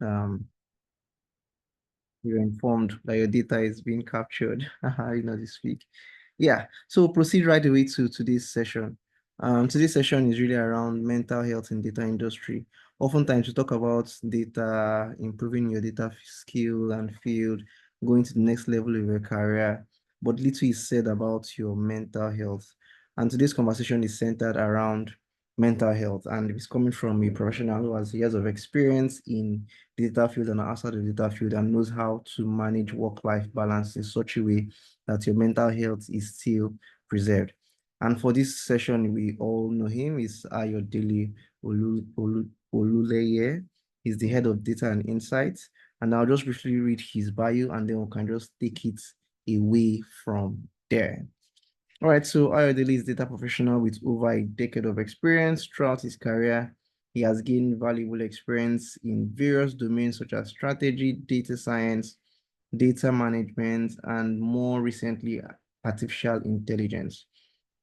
um, you're informed that your data is being captured, this week. Yeah, so proceed right away to today's session. Today's session is really around mental health in data industry. Oftentimes we talk about data, improving your data skill and field, going to the next level of your career, but little is said about your mental health. And today's conversation is centered around mental health, and it's coming from a professional who has years of experience in the data field and outside the data field and knows how to manage work-life balance in such a way that your mental health is still preserved. And for this session, we all know him. Is Ayodele Oluleye. He's the head of data and insights. And I'll just briefly read his bio and then we can just take it away from there. All right, so Ayodele is a data professional with over a decade of experience. Throughout his career, he has gained valuable experience in various domains such as strategy, data science, data management, and more recently, artificial intelligence.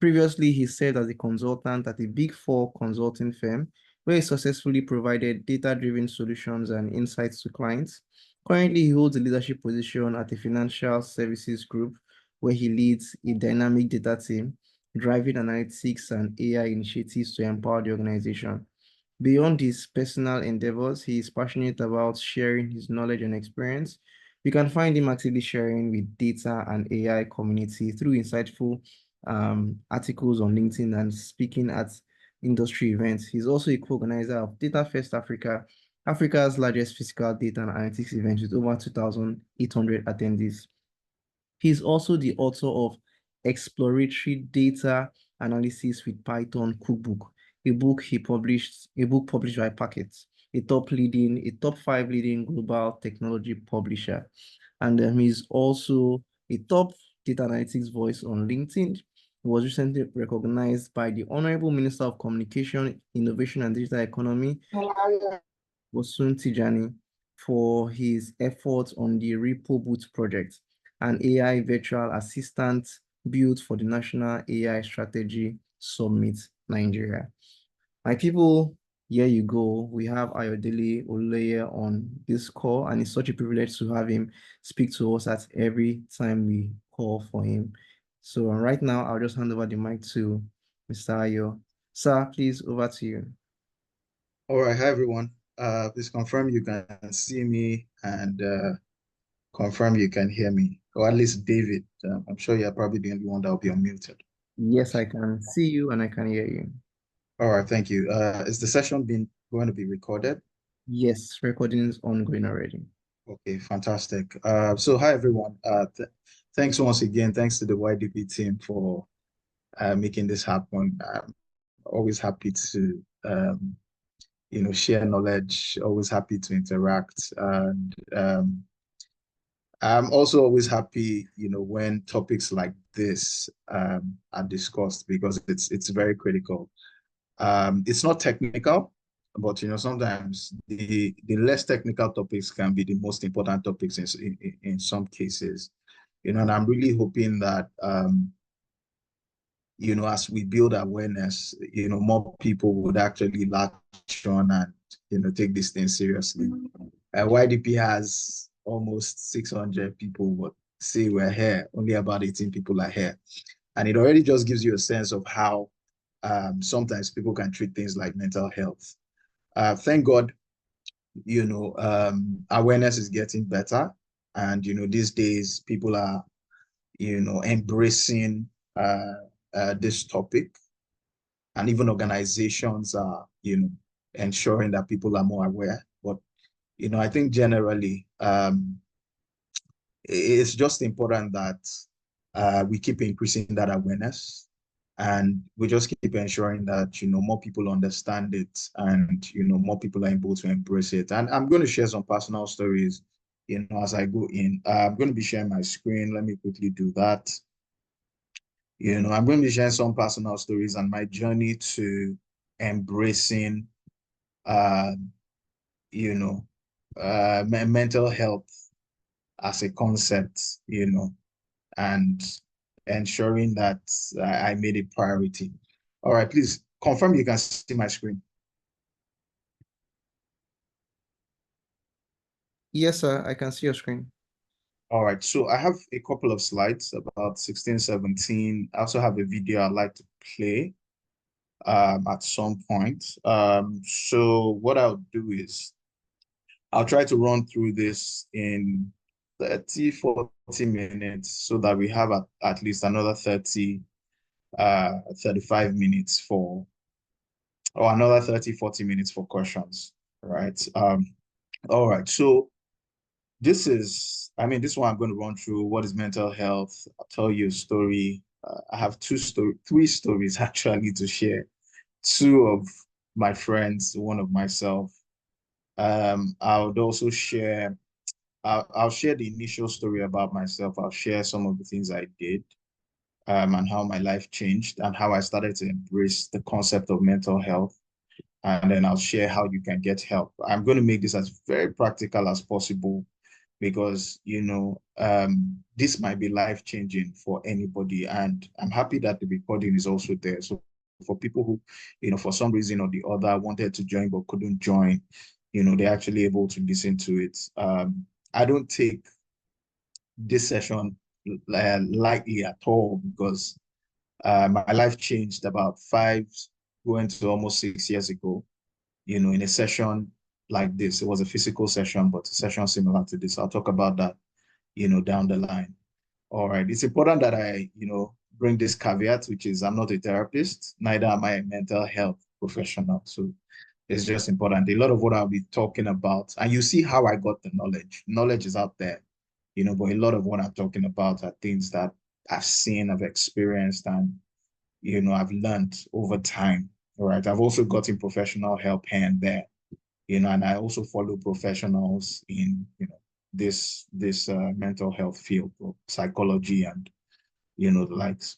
Previously, he served as a consultant at a Big Four consulting firm where he successfully provided data-driven solutions and insights to clients. Currently, he holds a leadership position at a financial services group where he leads a dynamic data team, driving analytics and AI initiatives to empower the organization. Beyond his personal endeavors, he is passionate about sharing his knowledge and experience. You can find him actively sharing with data and AI community through insightful articles on LinkedIn and speaking at industry events. He's also a co-organizer of Data Fest Africa, Africa's largest physical data and analytics event with over 2,800 attendees. He's also the author of Exploratory Data Analysis with Python Cookbook, a book published by Packet, a top five leading global technology publisher. And he's also a top data analytics voice on LinkedIn. He was recently recognized by the Honorable Minister of Communication, Innovation and Digital Economy, Bosun Tijani, for his efforts on the Repo Boot project, an AI virtual assistant built for the National AI Strategy Summit, Nigeria. My people, here you go. We have Ayodele Oluleye on this call, and it's such a privilege to have him speak to us at every time we call for him. So right now, I'll just hand over the mic to Mr. Ayo. Sir, please, over to you. All right, hi everyone. Please confirm you can see me and confirm you can hear me, or at least David. I'm sure you're probably the only one that will be unmuted. Yes, I can see you and I can hear you. All right, thank you. Is the session going to be recorded? Yes, recording is ongoing already. Okay, fantastic. So hi everyone. Thanks once again. Thanks to the YDP team for making this happen. I'm always happy to share knowledge. Always happy to interact, and I'm also always happy, when topics like this are discussed because it's very critical. It's not technical, but sometimes the less technical topics can be the most important topics in some cases. And I'm really hoping that as we build awareness, more people would actually latch on and take this thing seriously. YDP has almost 600 people, but say we're here, only about 18 people are here. And it already just gives you a sense of how sometimes people can treat things like mental health. Thank God, awareness is getting better. And, these days people are, embracing this topic. And even organizations are, ensuring that people are more aware. But, I think generally, it's just important that we keep increasing that awareness, and we just keep ensuring that more people understand it, and more people are able to embrace it. And I'm going to share some personal stories as I go in. I'm going to be sharing my screen. Let me quickly do that. I'm going to be sharing some personal stories and my journey to embracing mental health as a concept, and ensuring that I made it priority. All right, please confirm you can see my screen. Yes, sir, I can see your screen. All right, so I have a couple of slides about 16, 17. I also have a video I'd like to play at some point. So what I'll do is I'll try to run through this in 30, 40 minutes so that we have at least another 35 minutes or another 30, 40 minutes for questions, right? All right, so this one I'm going to run through. What is mental health? I'll tell you a story. I have three stories actually to share. Two of my friends, one of myself. I would also share, I'll share the initial story about myself. I'll share some of the things I did, and how my life changed and how I started to embrace the concept of mental health. And then I'll share how you can get help. I'm going to make this as very practical as possible because, this might be life-changing for anybody. And I'm happy that the recording is also there. So for people who, for some reason or the other wanted to join but couldn't join, they're actually able to listen to it. I don't take this session lightly at all because my life changed about going to almost 6 years ago, in a session like this. It was a physical session, but a session similar to this. I'll talk about that, down the line. All right. It's important that I, bring this caveat, which is I'm not a therapist, neither am I a mental health professional. So it's just important. A lot of what I'll be talking about, and you see how I got the knowledge. Knowledge is out there, but a lot of what I'm talking about are things that I've seen, I've experienced, and, I've learned over time. All right. I've also gotten professional help here and there, and I also follow professionals in, this mental health field of psychology and, the likes.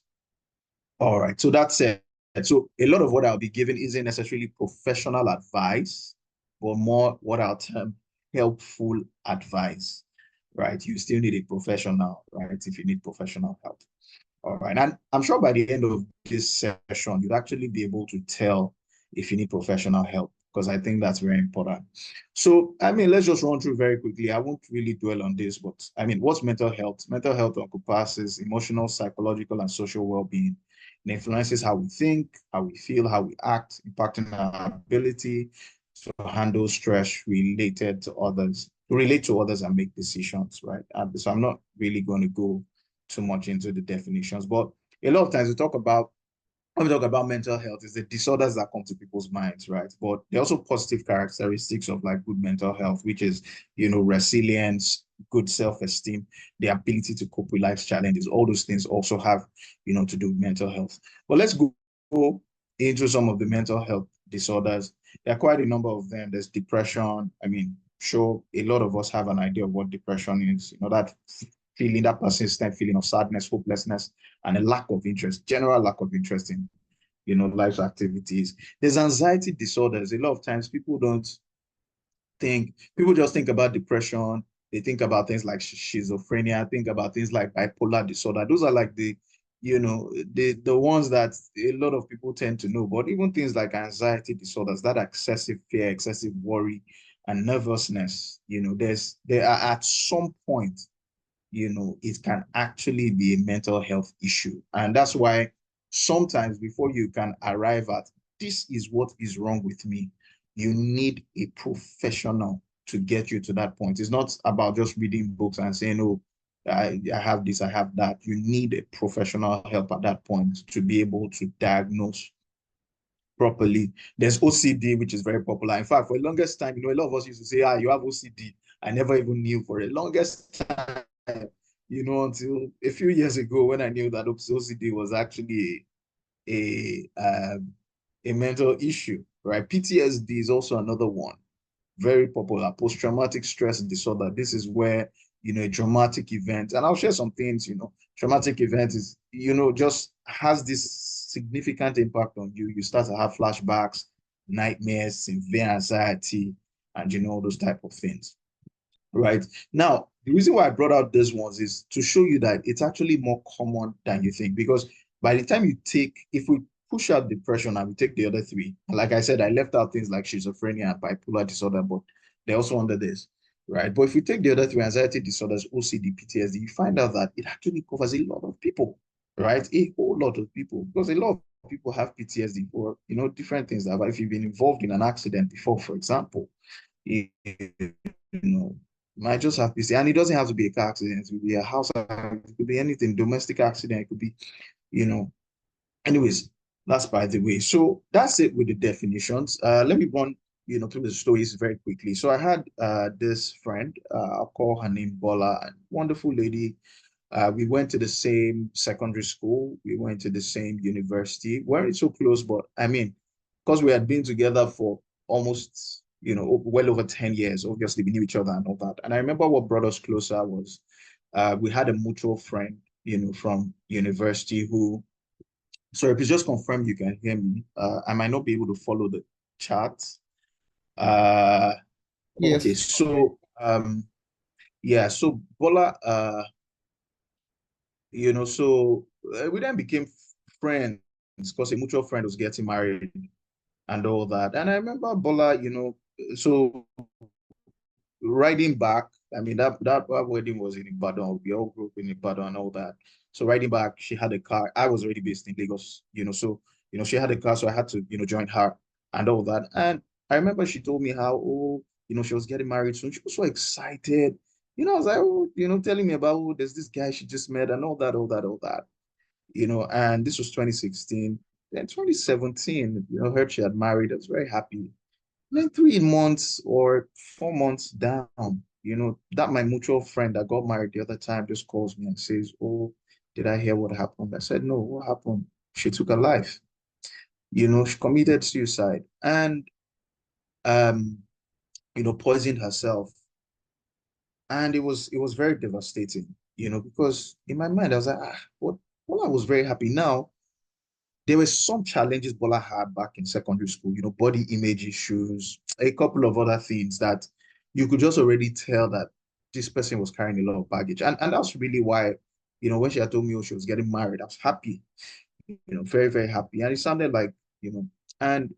All right. So that's it. So a lot of what I'll be giving isn't necessarily professional advice, but more what I'll term helpful advice, right? You still need a professional, right? If you need professional help. All right. And I'm sure by the end of this session, you'll actually be able to tell if you need professional help, because I think that's very important. So, let's just run through very quickly. I won't really dwell on this, but what's mental health? Mental health encompasses emotional, psychological, and social well-being. It influences how we think, how we feel, how we act, impacting our ability to handle stress relate to others and make decisions, right? So I'm not really going to go too much into the definitions, but a lot of times when we talk about mental health, it's the disorders that come to people's minds, right? But there are also positive characteristics of like good mental health, which is, resilience, good self-esteem, the ability to cope with life's challenges. All those things also have, to do with mental health. But let's go into some of the mental health disorders. There are quite a number of them. There's depression. Sure, a lot of us have an idea of what depression is, that feeling, that persistent feeling of sadness, hopelessness, and a lack of interest, general lack of interest in, life's activities. There's anxiety disorders. A lot of times people just think about depression. They think about things like schizophrenia, think about things like bipolar disorder. Those are like the ones that a lot of people tend to know. But even things like anxiety disorders, that excessive fear, excessive worry, and nervousness, there are at some point, it can actually be a mental health issue. And that's why sometimes before you can arrive at this is what is wrong with me, you need a professional to get you to that point. It's not about just reading books and saying, oh, I have this, I have that. You need a professional help at that point to be able to diagnose properly. There's OCD, which is very popular. In fact, for the longest time, a lot of us used to say, you have OCD. I never even knew for the longest time, until a few years ago when I knew that OCD was actually a mental issue, right? PTSD is also another one, very popular, post-traumatic stress disorder. This is where, a traumatic event, and I'll share some things, traumatic event is, just has this significant impact on you. You start to have flashbacks, nightmares, severe anxiety, and, all those type of things. Right. Now, the reason why I brought out these ones is to show you that it's actually more common than you think. Because by the time if we push out depression and we take the other three, like I said, I left out things like schizophrenia and bipolar disorder, but they're also under this. right? But if you take the other three, anxiety disorders, OCD, PTSD, you find out that it actually covers a lot of people, right? A whole lot of people, because a lot of people have PTSD for, different things. But if you've been involved in an accident before, for example, you, you know, might just have PTSD, and it doesn't have to be a car accident. It could be a house accident, it could be anything, domestic accident, it could be, you know, anyways, that's by the way. So that's it with the definitions. Let me run, through the stories very quickly. So I had this friend, I'll call her name Bola, a wonderful lady. We went to the same secondary school. We went to the same university. We weren't so close, but I mean, because we had been together for almost, well over 10 years, obviously we knew each other and all that. And I remember what brought us closer was we had a mutual friend, from university who, sorry, please just confirm you can hear me. I might not be able to follow the chat. Uh, okay, Yes. so yeah, so Bola, we then became friends because a mutual friend was getting married and all that. And I remember Bola, so riding back, I mean, that wedding was in Ibadan. We all grew up in Ibadan and all that. So riding back, she had a car. I was already based in Lagos, so, she had a car, so I had to, join her and all that. And I remember she told me how, oh, she was getting married soon. She was so excited. I was like, oh, telling me about, oh, there's this guy she just met and all that, all that, all that. And this was 2016. Then 2017, heard she had married. I was very happy. Then 3 months or 4 months down, that my mutual friend that got married the other time just calls me and says, oh, did I hear what happened? I said, no, what happened? She took her life. She committed suicide and, um, poisoned herself. And it was very devastating, because in my mind, I was like, what? Well, I was very happy. Now, there were some challenges Bola had back in secondary school, body image issues, a couple of other things that you could just already tell that this person was carrying a lot of baggage. And that's really why, when she had told me, oh, she was getting married, I was happy, very, very happy. And it sounded like, and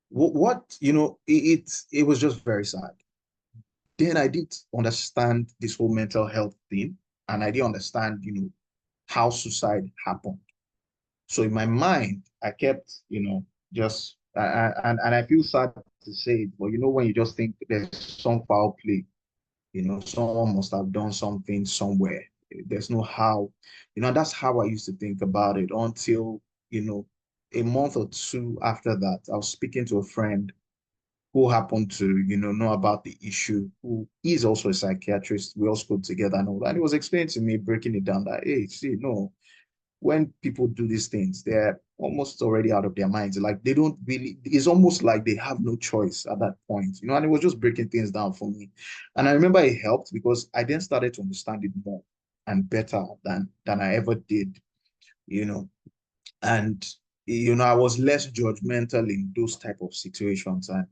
what, it was just very sad. Then I didn't understand this whole mental health thing. And I didn't understand, how suicide happened. So in my mind, I kept, just and I feel sad to say it, but when you just think there's some foul play, someone must have done something somewhere. There's no how, that's how I used to think about it until, a month or two after that, I was speaking to a friend who happened to, know about the issue, who is also a psychiatrist. We all spoke together and all that. And he was explaining to me, breaking it down that, hey, see, no, when people do these things, they're almost already out of their minds. Like they don't really, it's almost like they have no choice at that point, and it was just breaking things down for me. And I remember it helped because I then started to understand it more and better than I ever did, you know. And I was less judgmental in those type of situations and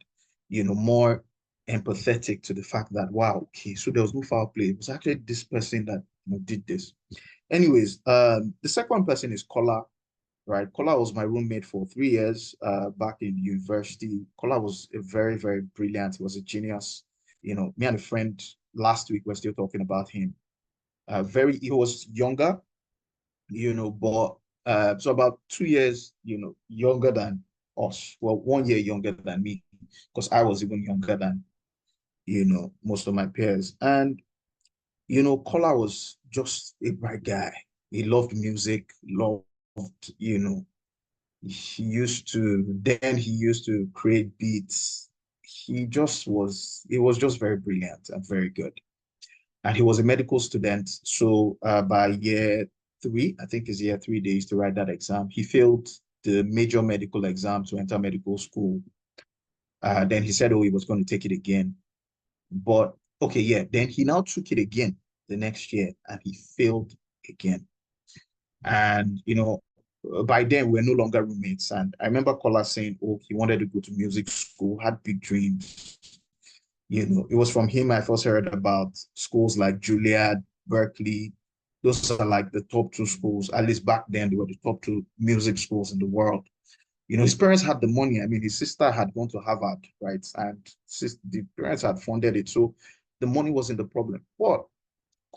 more empathetic to the fact that wow, okay, so there was no foul play. It was actually this person that did this. Anyways, the second person is Kola, right? Kola was my roommate for 3 years back in university. Kola was a very, very brilliant. He was a genius. Me and a friend last week were still talking about him. He was younger, but so about 2 years, younger than us. Well, 1 year younger than me, because I was even younger than, most of my peers. And Kola was just a bright guy. He loved music, loved, you know, he used to create beats. He was just very brilliant and very good. And he was a medical student. So by year three, I think it's year 3 days to write that exam, he failed the major medical exam to enter medical school. Then he said, oh, he was going to take it again. But okay, yeah, then he now took it again the next year and he failed again. And, by then we're no longer roommates. And I remember Kola saying, oh, he wanted to go to music school, had big dreams. It was from him I first heard about schools like Juilliard, Berkeley. Those are like the top two schools, at least back then, they were the top two music schools in the world. His parents had the money. I mean, his sister had gone to Harvard, right? And the parents had funded it. So the money wasn't the problem. But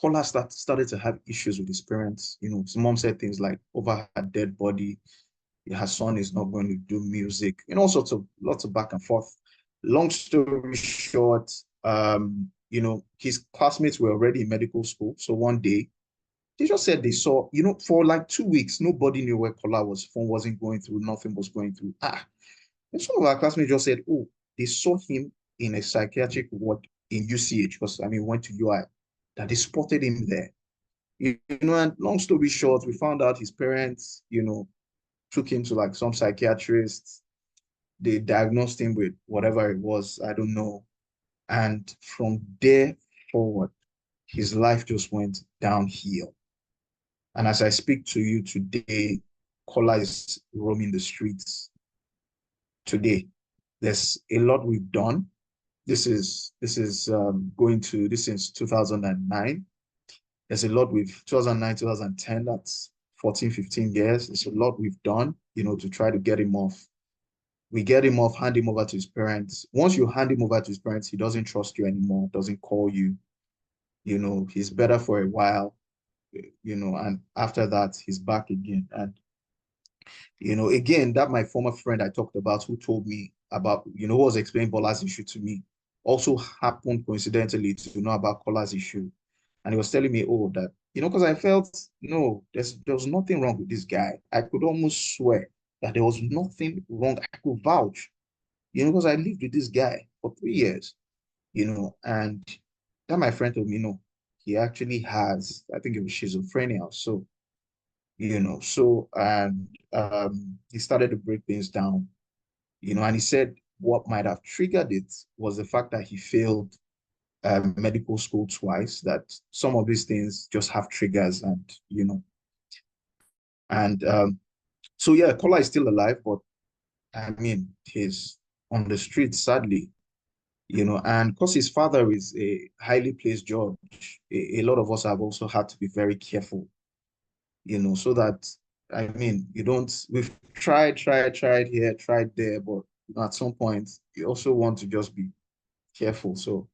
Kola started to have issues with his parents. His mom said things like over her dead body, her son is not going to do music, all sorts of lots of back and forth. Long story short, his classmates were already in medical school. So one day they just said they saw, for like 2 weeks, nobody knew where Kola was. Phone wasn't going through, nothing was going through. And some of our classmates just said, oh, they saw him in a psychiatric ward in UCH, because I mean, went to UI, that they spotted him there. And long story short, we found out his parents, took him to like some psychiatrist. They diagnosed him with whatever it was, I don't know. And from there forward, his life just went downhill. And as I speak to you today, Kola is roaming the streets today. There's a lot we've done. This is going to this since 2009. There's a lot with 2009, 2010, that's 14, 15 years. There's a lot we've done, to try to get him off. We get him off, hand him over to his parents. Once you hand him over to his parents, he doesn't trust you anymore, doesn't call you. He's better for a while, and after that, he's back again. And, again, that my former friend I talked about who told me about, who was explaining Bola's issue to me, also happened coincidentally to know about Kola's issue. And he was telling me, oh, that, because I felt, no, there was nothing wrong with this guy. I could almost swear that there was nothing wrong. I could vouch, because I lived with this guy for 3 years, and that my friend told me, no, he actually has, I think it was schizophrenia. So, and he started to break things down, and he said what might have triggered it was the fact that he failed medical school twice, that some of these things just have triggers, and so yeah, Kola is still alive, but I mean, he's on the streets, sadly, and because his father is a highly placed judge, a lot of us have also had to be very careful, so that, I mean, we've tried here, tried there, but at some point, you also want to just be careful. So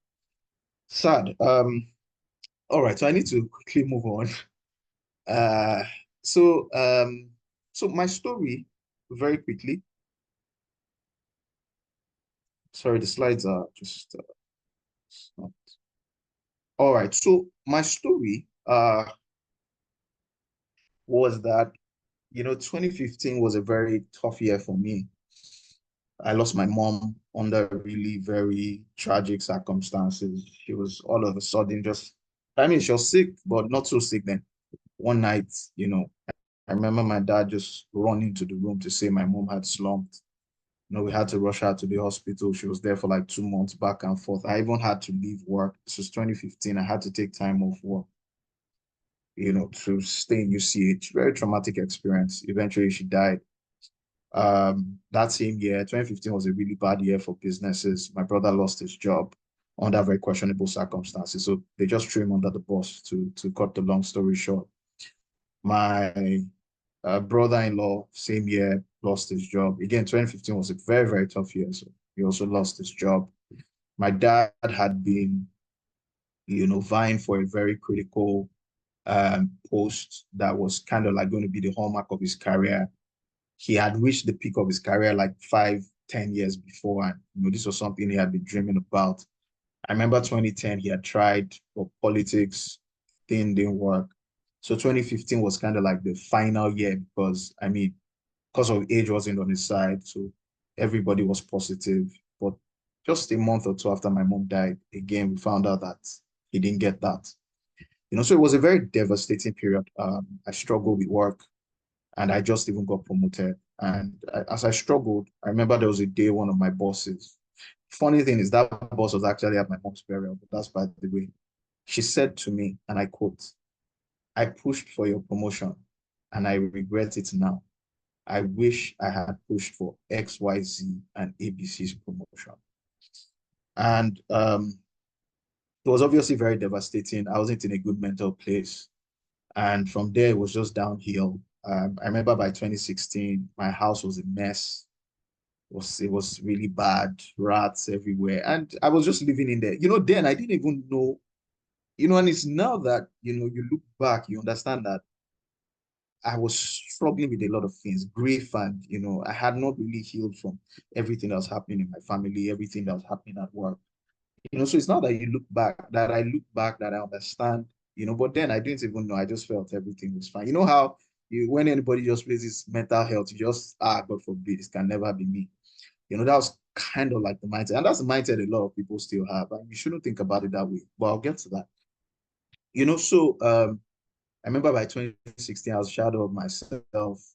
sad. All right, so I need to quickly move on. Uh, so so my story, very quickly. Sorry, the slides are just all right. So my story was that 2015 was a very tough year for me. I lost my mom under really very tragic circumstances. She was all of a sudden just, I mean, she was sick, but not so sick then. One night, I remember my dad just running to the room to say my mom had slumped. We had to rush her to the hospital. She was there for like 2 months back and forth. I even had to leave work. This was 2015. I had to take time off work, to stay in UCH. Very traumatic experience. Eventually, she died. That same year, 2015 was a really bad year for businesses. My brother lost his job under very questionable circumstances. So they just threw him under the bus to cut the long story short. My brother-in-law, same year, lost his job. Again, 2015 was a very, very tough year. So he also lost his job. My dad had been, vying for a very critical post that was kind of like going to be the hallmark of his career. He had reached the peak of his career like 5, 10 years before. And, this was something he had been dreaming about. I remember 2010, he had tried, but politics thing didn't work. So 2015 was kind of like the final year because, I mean, because of age wasn't on his side. So everybody was positive. But just a month or two after my mom died, again, we found out that he didn't get that. So it was a very devastating period. I struggled with work and I just even got promoted. And as I struggled, I remember there was a day one of my bosses. Funny thing is that boss was actually at my mom's burial, but that's by the way. She said to me, and I quote, "I pushed for your promotion and I regret it now. I wish I had pushed for XYZ and ABC's promotion." And it was obviously very devastating. I wasn't in a good mental place. And from there, it was just downhill. I remember by 2016, my house was a mess. It was really bad, rats everywhere. And I was just living in there. Then I didn't even know, and it's now that, you look back, you understand that I was struggling with a lot of things, grief, and I had not really healed from everything that was happening in my family, everything that was happening at work. So it's not that you look back, that I look back, that I understand, but then I didn't even know. I just felt everything was fine. You know how when anybody just places mental health, you just, God forbid, this can never be me. That was kind of like the mindset. And that's the mindset a lot of people still have. And you shouldn't think about it that way. But I'll get to that. So I remember by 2016, I was a shadow of myself.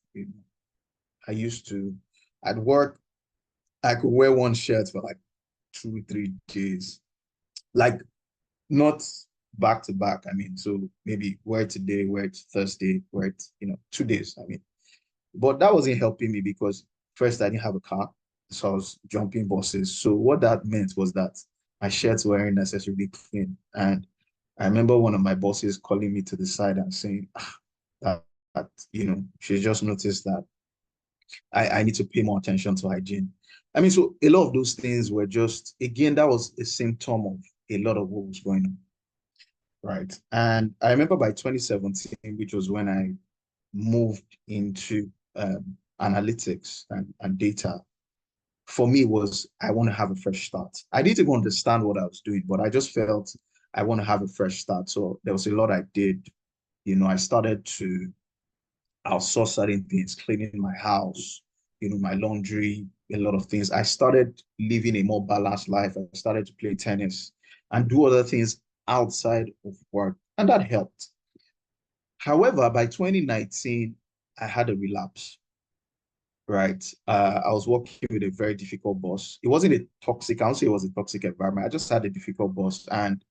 I used to, at work, I could wear one shirt for like 2, 3 days. Like not back to back. I mean, so maybe wear it today, wear it Thursday, wear it, 2 days. I mean, but that wasn't helping me because first I didn't have a car, so I was jumping buses. So what that meant was that my shirts weren't necessarily clean. And I remember one of my bosses calling me to the side and saying that she just noticed that I need to pay more attention to hygiene. I mean, so a lot of those things were just, again, that was a symptom of a lot of what was going on. Right. And I remember by 2017, which was when I moved into analytics and data, for me was I want to have a fresh start. I didn't even understand what I was doing, but I just felt I want to have a fresh start. So there was a lot I did. I started to outsource certain things, cleaning my house, my laundry, a lot of things. I started living a more balanced life. I started to play tennis and do other things outside of work, and that helped. However, by 2019, I had a relapse, right? I was working with a very difficult boss. It wasn't a toxic, I don't say it was a toxic environment. I just had a difficult boss, and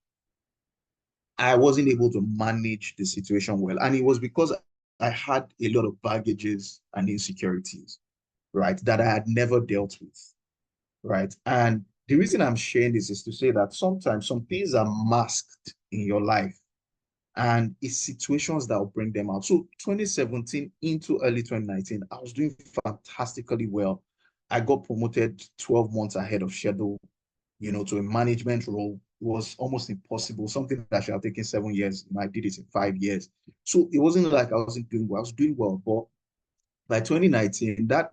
I wasn't able to manage the situation well. And it was because I had a lot of baggages and insecurities, right, that I had never dealt with, right? And the reason I'm sharing this is to say that sometimes some things are masked in your life and it's situations that will bring them out. So 2017 into early 2019, I was doing fantastically well. I got promoted 12 months ahead of schedule, to a management role. It was almost impossible, something that should have taken 7 years. I did it in 5 years. So it wasn't like I wasn't doing well. I was doing well. But by 2019, that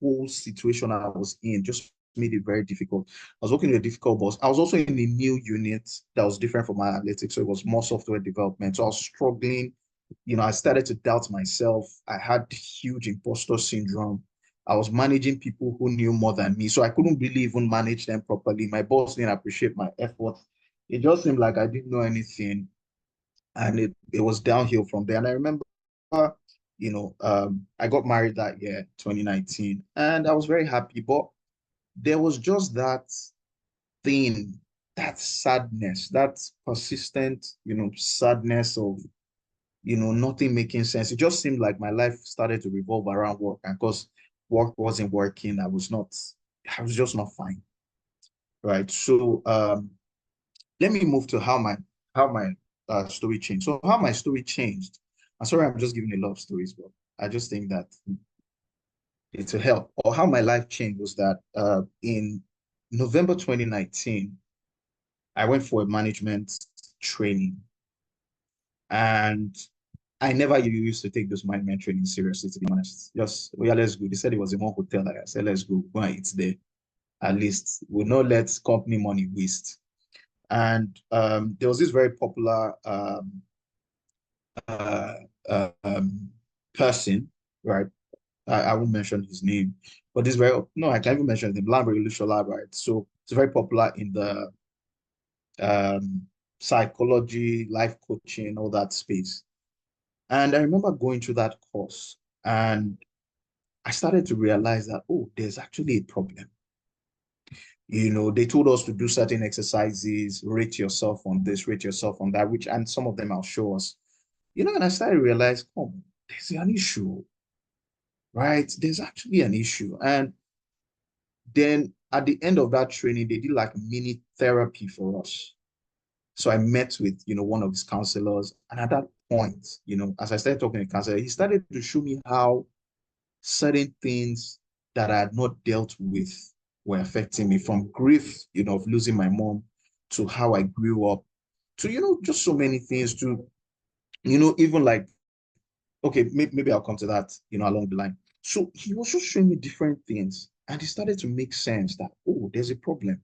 whole situation I was in just made it very difficult. I was working with a difficult boss. I was also in a new unit that was different from my analytics. So it was more software development. So I was struggling. I started to doubt myself. I had huge imposter syndrome. I was managing people who knew more than me. So I couldn't really even manage them properly. My boss didn't appreciate my efforts. It just seemed like I didn't know anything. And it was downhill from there. And I remember I got married that year, 2019, and I was very happy. But there was just that thing, that sadness, that persistent, sadness of, nothing making sense. It just seemed like my life started to revolve around work. And because work wasn't working, I was just not fine. Right. So let me move to how my story changed. So how my story changed. I'm sorry, I'm just giving a lot of stories, but I just think that it will help. Or how my life changed was that in November 2019, I went for a management training, and I never used to take those management training seriously, to be honest. Just, oh yeah, let's go. They said it was in one hotel. Like I said, let's go and eat there. At least we'll not let company money waste. And there was this very popular uh, um, person, right? I won't mention his name, but this very, no, I can't even mention him, Lambert Lushola, right? So it's very popular in the um, psychology, life coaching, all that space. And I remember going through that course and I started to realize that, oh, there's actually a problem. They told us to do certain exercises, rate yourself on this, rate yourself on that, and some of them I'll show us. And I started to realize, oh, there's an issue, right? There's actually an issue. And then at the end of that training, they did like mini therapy for us. So I met with, one of his counselors, and at that point, as I started talking to counselor, he started to show me how certain things that I had not dealt with were affecting me, from grief, of losing my mom, to how I grew up, to, just so many things, to, even like, okay, maybe I'll come to that, along the line. So he was just showing me different things, and it started to make sense that, oh, there's a problem.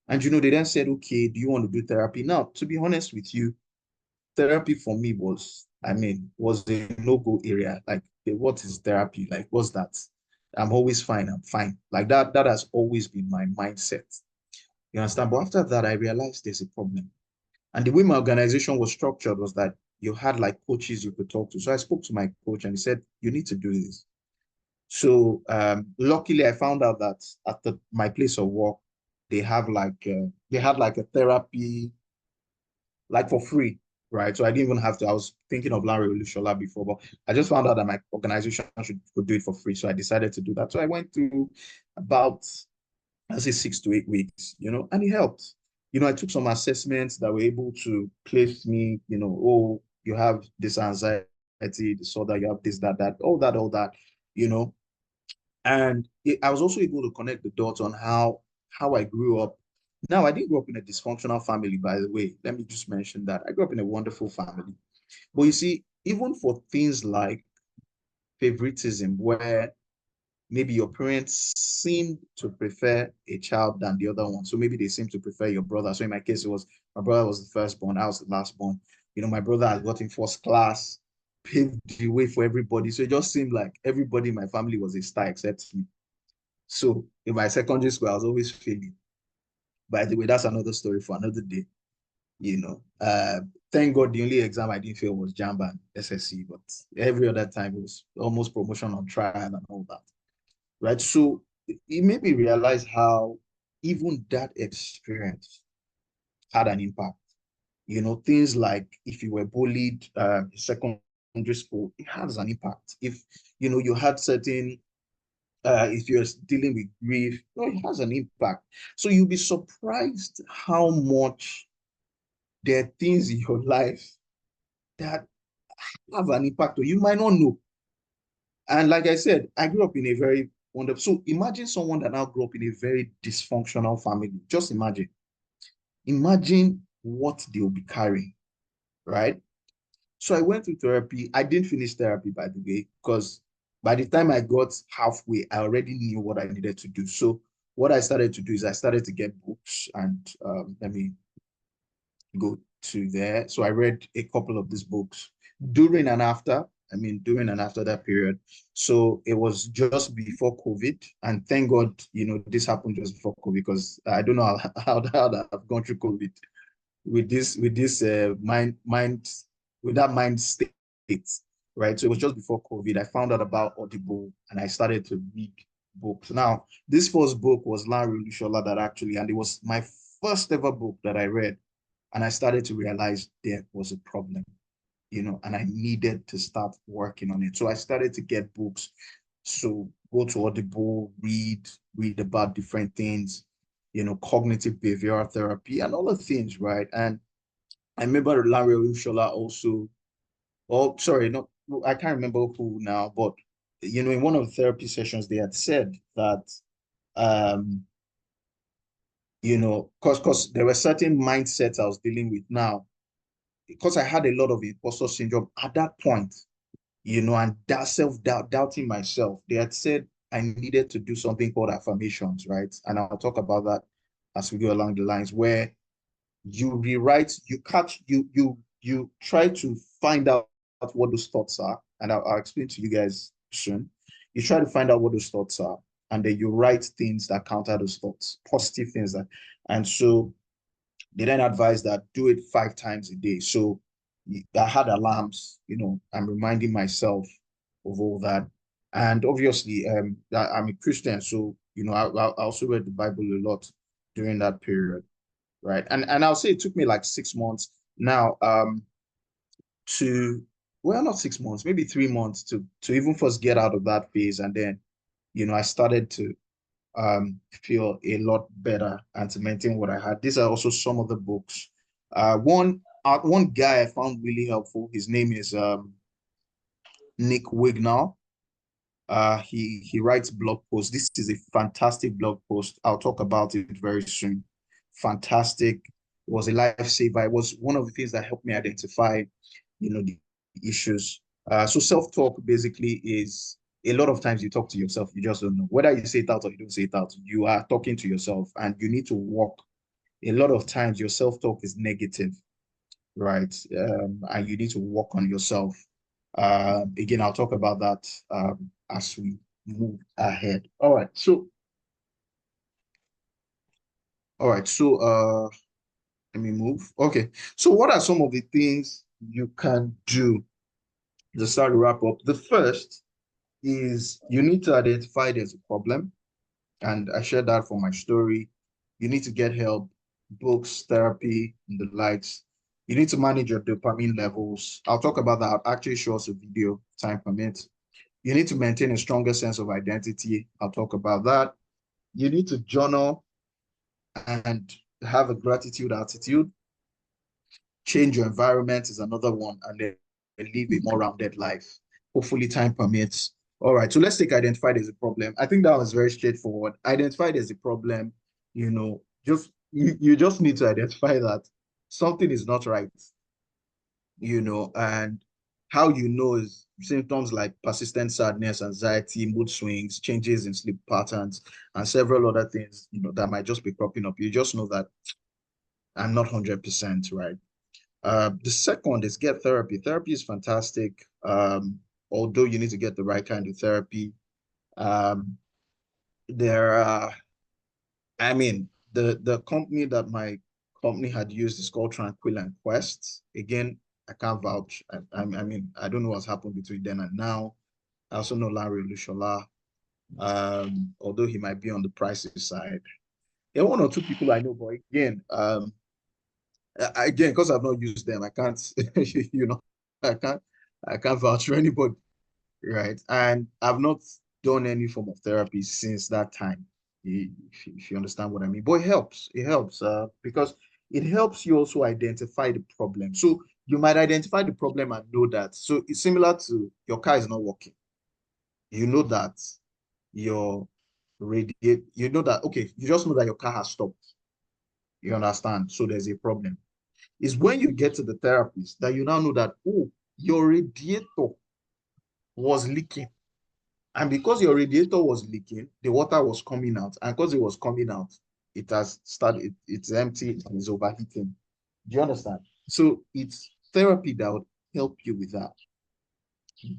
And, they then said, okay, do you want to do therapy? Now, to be honest with you, therapy for me was a no-go area. Like, what is therapy? Like, what's that? I'm always fine. I'm fine. Like that has always been my mindset. You understand? But after that, I realized there's a problem. And the way my organization was structured was that you had like coaches you could talk to. So I spoke to my coach and he said, you need to do this. So luckily, I found out that at my place of work, they had like a therapy, like for free, right? So I didn't even have to. I was thinking of Larry Olushola before, but I just found out that my organization could do it for free. So I decided to do that. So I went through about, I say, 6 to 8 weeks, and it helped. I took some assessments that were able to place me, oh, you have this anxiety disorder, you have this, that, all that, you know. And I was also able to connect the dots on how I grew up. Now, I didn't grow up in a dysfunctional family, by the way. Let me just mention that. I grew up in a wonderful family. But you see, even for things like favoritism, where maybe your parents seem to prefer a child than the other one. So maybe they seem to prefer your brother. So in my case, my brother was the firstborn, I was the lastborn. My brother had gotten first class, paved the way for everybody. So it just seemed like everybody in my family was a star except me. So in my secondary school, I was always failing. By the way, that's another story for another day. You know, uh, thank God the only exam I didn't fail was JAMB and SSC, but every other time it was almost promotion on trial and all that. Right. So it made me realize how even that experience had an impact. Things like if you were bullied in secondary school, it has an impact. If you had certain if you're dealing with grief, it has an impact. So you'll be surprised how much there are things in your life that have an impact, or you might not know. And like I said, I grew up in a very wonderful. So imagine someone that now grew up in a very dysfunctional family. Just imagine. Imagine what they'll be carrying, right? So I went through therapy. I didn't finish therapy, by the way, because by the time I got halfway, I already knew what I needed to do. So what I started to do is I started to get books, and let me go to there. So I read a couple of these books during and after. During and after that period. So it was just before COVID. And thank God, this happened just before COVID, because I don't know how I've gone through COVID with this with that mind state, right? So it was just before COVID. I found out about Audible and I started to read books. Now, this first book was Larry Olushola that actually, and it was my first ever book that I read. And I started to realize there was a problem, and I needed to start working on it. So I started to get books. So go to Audible, read about different things, cognitive behavioral therapy and all the things, right? And I remember Larry Olushola also, oh, sorry, not, I can't remember who now, but, in one of the therapy sessions, they had said that, um, because there were certain mindsets I was dealing with now, because I had a lot of imposter syndrome at that point, and that self-doubt, doubting myself. They had said I needed to do something called affirmations, right? And I'll talk about that as we go along the lines, where you rewrite, you try to find out what those thoughts are, and I'll explain to you guys soon. You try to find out what those thoughts are, and then you write things that counter those thoughts, positive things and so they then advise that do it 5 times a day. So I had alarms, I'm reminding myself of all that. And obviously, I'm a Christian, so I also read the Bible a lot during that period, right? And I'll say it took me like 6 months now, to, well, not 6 months, maybe 3 months to even first get out of that phase. And then, I started to feel a lot better and to maintain what I had. These are also some of the books. One, one guy I found really helpful. His name is Nick Wignall. He writes blog posts. This is a fantastic blog post. I'll talk about it very soon. Fantastic. It was a lifesaver. It was one of the things that helped me identify, the issues. So self-talk basically is a lot of times you talk to yourself, you just don't know. Whether you say it out or you don't say it out, you are talking to yourself and you need to work. A lot of times your self-talk is negative, right? And you need to work on yourself. Again, I'll talk about that as we move ahead. All right. So let me move. Okay. So what are some of the things you can do to start to wrap up? The first is you need to identify there's a problem. And I shared that for my story. You need to get help, books, therapy, and the likes. You need to manage your dopamine levels. I'll talk about that. I'll actually show us a video, time permits. You need to maintain a stronger sense of identity. I'll talk about that. You need to journal and have a gratitude attitude. Change your environment is another one, and then live a more rounded life. Hopefully, time permits. All right, so let's take identified as a problem. I think that was very straightforward. Identified as a problem, you just need to identify that something is not right, and how you know is symptoms like persistent sadness, anxiety, mood swings, changes in sleep patterns, and several other things, that might just be cropping up. You just know that I'm not 100% right. The second is get therapy. Therapy is fantastic. Although you need to get the right kind of therapy. Um, there are, I mean, the company that my company had used is called Tranquil and Quest. Again, I can't vouch. I mean, I don't know what's happened between then and now. I also know Larry Lushola, although he might be on the pricey side. There are one or two people I know, but again, because I've not used them, I can't, you know, I can't, I can't vouch for anybody, right? And I've not done any form of therapy since that time, if you understand what I mean. But it helps, because it helps you also identify the problem. So you might identify the problem and know that. So it's similar to your car is not working. You know that your radiate, you know that, okay, you just know that your car has stopped. You understand? So there's a problem. Is when you get to the therapist that you now know that, oh, your radiator was leaking. And because your radiator was leaking, the water was coming out. And because it was coming out, it has started, it's empty and it's overheating. Do you understand? So it's therapy that would help you with that.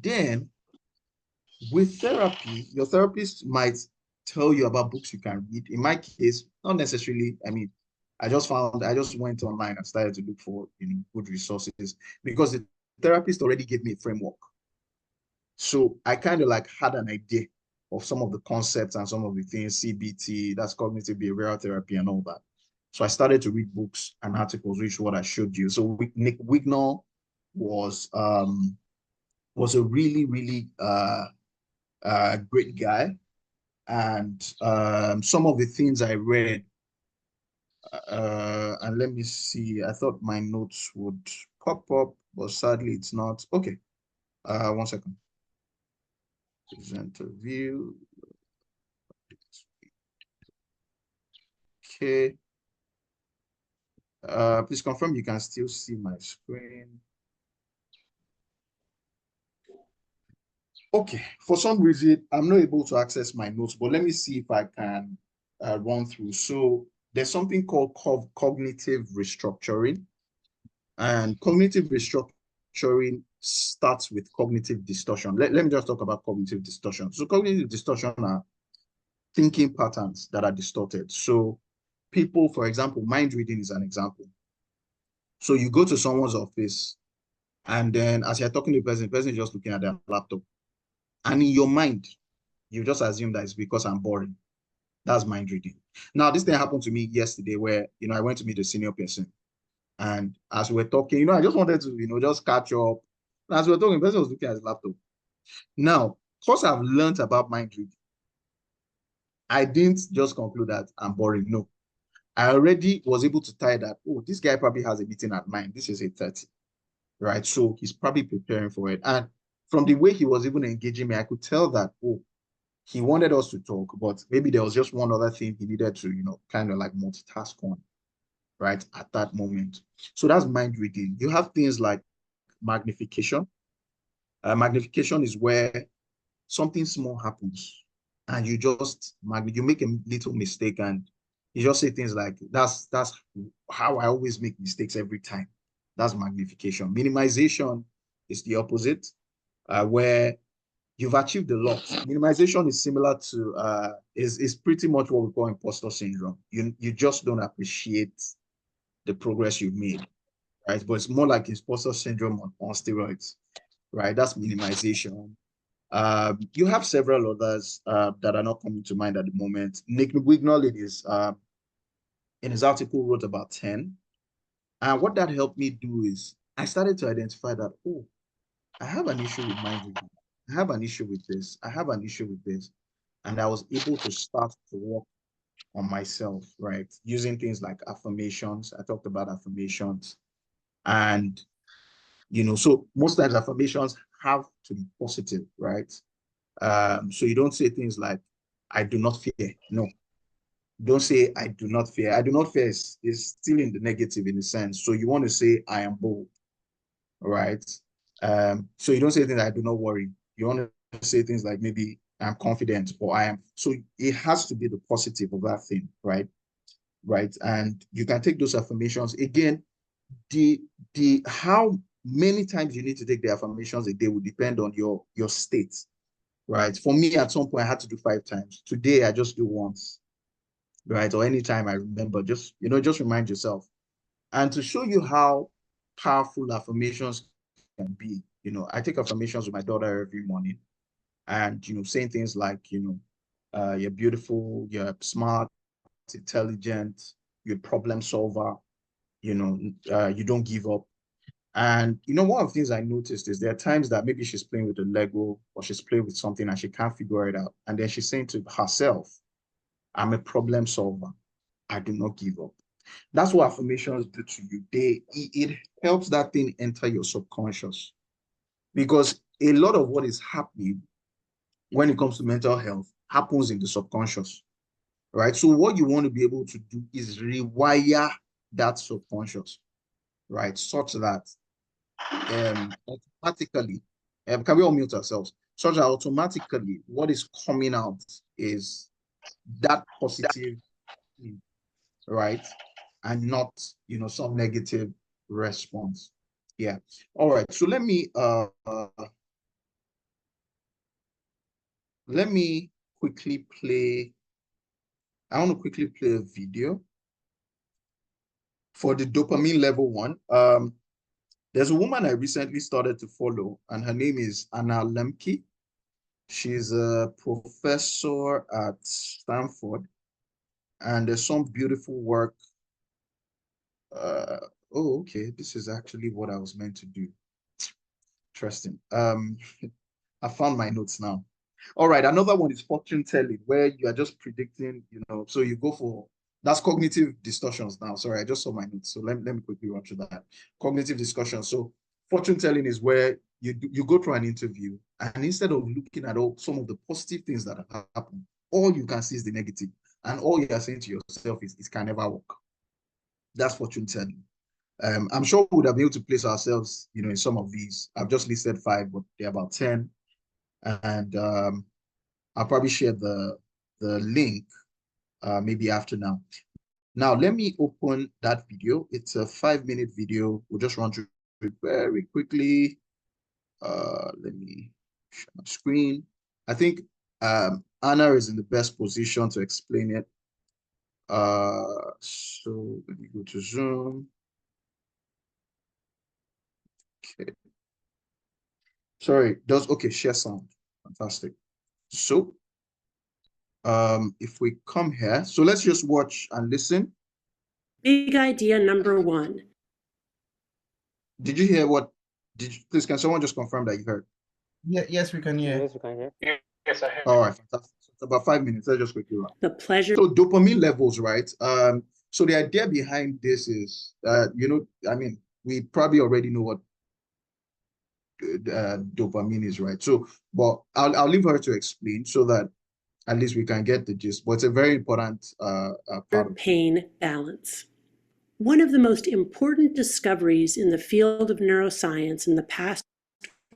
Then with therapy, your therapist might tell you about books you can read. In my case, not necessarily, I mean, I just went online and started to look for good resources because the therapist already gave me a framework. So I kind of like had an idea of some of the concepts and some of the things, CBT, that's cognitive behavioral therapy and all that. So I started to read books and articles, which is what I showed you. So Nick Wignall was a really, really great guy. And some of the things I read, and let me see, I thought my notes would pop up, but sadly it's not. Okay, one second. Present a view. Okay. Please confirm you can still see my screen. Okay, for some reason, I'm not able to access my notes, but let me see if I can run through. So there's something called cognitive restructuring, and cognitive restructuring starts with cognitive distortion. Let me just talk about cognitive distortion. So cognitive distortion are thinking patterns that are distorted. So people, for example, mind reading is an example. So you go to someone's office, and then as you're talking to the person is just looking at their laptop. And in your mind, you just assume that it's because I'm boring. That's mind reading. Now, this thing happened to me yesterday where, I went to meet a senior person. And as we were talking, I just wanted to, just catch up. And as we were talking, the person was looking at his laptop. Now, because I've learned about mind reading, I didn't just conclude that I'm boring. No, I already was able to tie that, oh, this guy probably has a meeting at 9. This is 8:30, right? So he's probably preparing for it. And from the way he was even engaging me, I could tell that, oh, he wanted us to talk, but maybe there was just one other thing he needed to, kind of like multitask on, right, at that moment. So that's mind reading. You have things like magnification. Magnification is where something small happens and you make a little mistake and you just say things like, that's how I always make mistakes every time. That's magnification. Minimization is the opposite, where you've achieved a lot. Minimization is similar to is pretty much what we call imposter syndrome. You just don't appreciate the progress you've made, right? But it's more like imposter syndrome on steroids, right? That's minimization. You have several others that are not coming to mind at the moment. Nick Wignall in his article wrote about 10. And what that helped me do is I started to identify that, oh, I have an issue with mind reading. I have an issue with this. I have an issue with this. And I was able to start to work on myself, right? Using things like affirmations. I talked about affirmations. And, so most times affirmations have to be positive, right? So you don't say things like, I do not fear. No, don't say, I do not fear. I do not fear is still in the negative in a sense. So you want to say, I am bold, right? So you don't say things like, I do not worry. You want to say things like, maybe I'm confident or I am. So it has to be the positive of that thing, right? Right. And you can take those affirmations. Again, the how many times you need to take the affirmations a day will depend on your state, right? For me, at some point, I had to do 5 times. Today, I just do once, right? Or anytime I remember, just remind yourself. And to show you how powerful affirmations can be, I take affirmations with my daughter every morning, and saying things like, you're beautiful, you're smart, intelligent, you're a problem solver, you don't give up. And one of the things I noticed is there are times that maybe she's playing with a Lego or she's playing with something and she can't figure it out. And then she's saying to herself, I'm a problem solver. I do not give up. That's what affirmations do to you. It helps that thing enter your subconscious. Because a lot of what is happening when it comes to mental health happens in the subconscious, right? So what you want to be able to do is rewire that subconscious, right? Such that automatically, can we all mute ourselves? Such that automatically what is coming out is that positive thing, right? And not, some negative response. Yeah. All right. So let me quickly play. I want to quickly play a video for the dopamine level 1. There's a woman I recently started to follow, and her name is Anna Lemke. She's a professor at Stanford, and there's some beautiful work. Oh, okay. This is actually what I was meant to do. Interesting. I found my notes now. All right, another one is fortune telling, where you are just predicting, so you go for, that's cognitive distortions now. Sorry, I just saw my notes. So let me quickly run through that. Cognitive distortion. So fortune telling is where you go through an interview, and instead of looking at some of the positive things that have happened, all you can see is the negative. And all you are saying to yourself is, it can never work. That's fortune telling. I'm sure we would have been able to place ourselves, in some of these. I've just listed 5, but there are about 10. And I'll probably share the link maybe after now. Now, let me open that video. It's a 5-minute video. We'll just run through it very quickly. Let me share my screen. I think Anna is in the best position to explain it. So let me go to Zoom. Okay. Sorry, okay, share sound. Fantastic. So if we come here, so let's just watch and listen. Big idea number 1. Did you hear what? Please, can someone just confirm that you heard? Yeah, yes, we can hear. Yes, we can hear. Yes, I heard. All right, fantastic. So it's about 5 minutes. Let's just quickly run. The pleasure. So dopamine levels, right? So the idea behind this is, I mean, we probably already know what dopamine is, right? So, but I'll leave her to explain so that at least we can get the gist. But it's a very important part of pain balance. One of the most important discoveries in the field of neuroscience in the past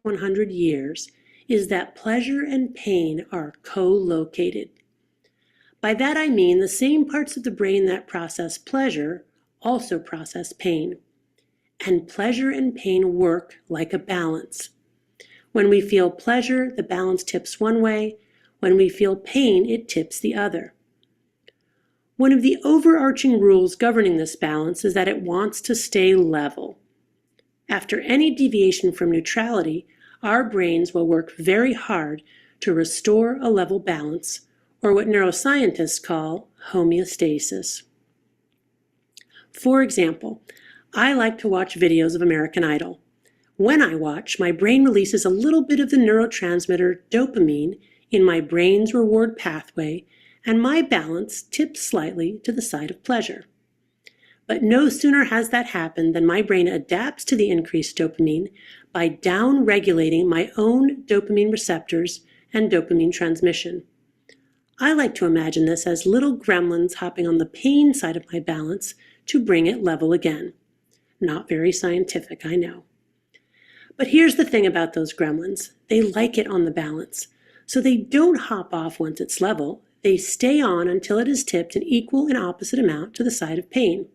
100 years is that pleasure and pain are co-located. By that I mean the same parts of the brain that process pleasure also process pain. And pleasure and pain work like a balance. When we feel pleasure, the balance tips one way. When we feel pain, it tips the other. One of the overarching rules governing this balance is that it wants to stay level. After any deviation from neutrality, our brains will work very hard to restore a level balance, or what neuroscientists call homeostasis. For example, I like to watch videos of American Idol. When I watch, my brain releases a little bit of the neurotransmitter dopamine in my brain's reward pathway, and my balance tips slightly to the side of pleasure. But no sooner has that happened than my brain adapts to the increased dopamine by down-regulating my own dopamine receptors and dopamine transmission. I like to imagine this as little gremlins hopping on the pain side of my balance to bring it level again. Not very scientific, I know. But here's the thing about those gremlins. They like it on the balance. So they don't hop off once it's level. They stay on until it is tipped an equal and opposite amount to the side of pain.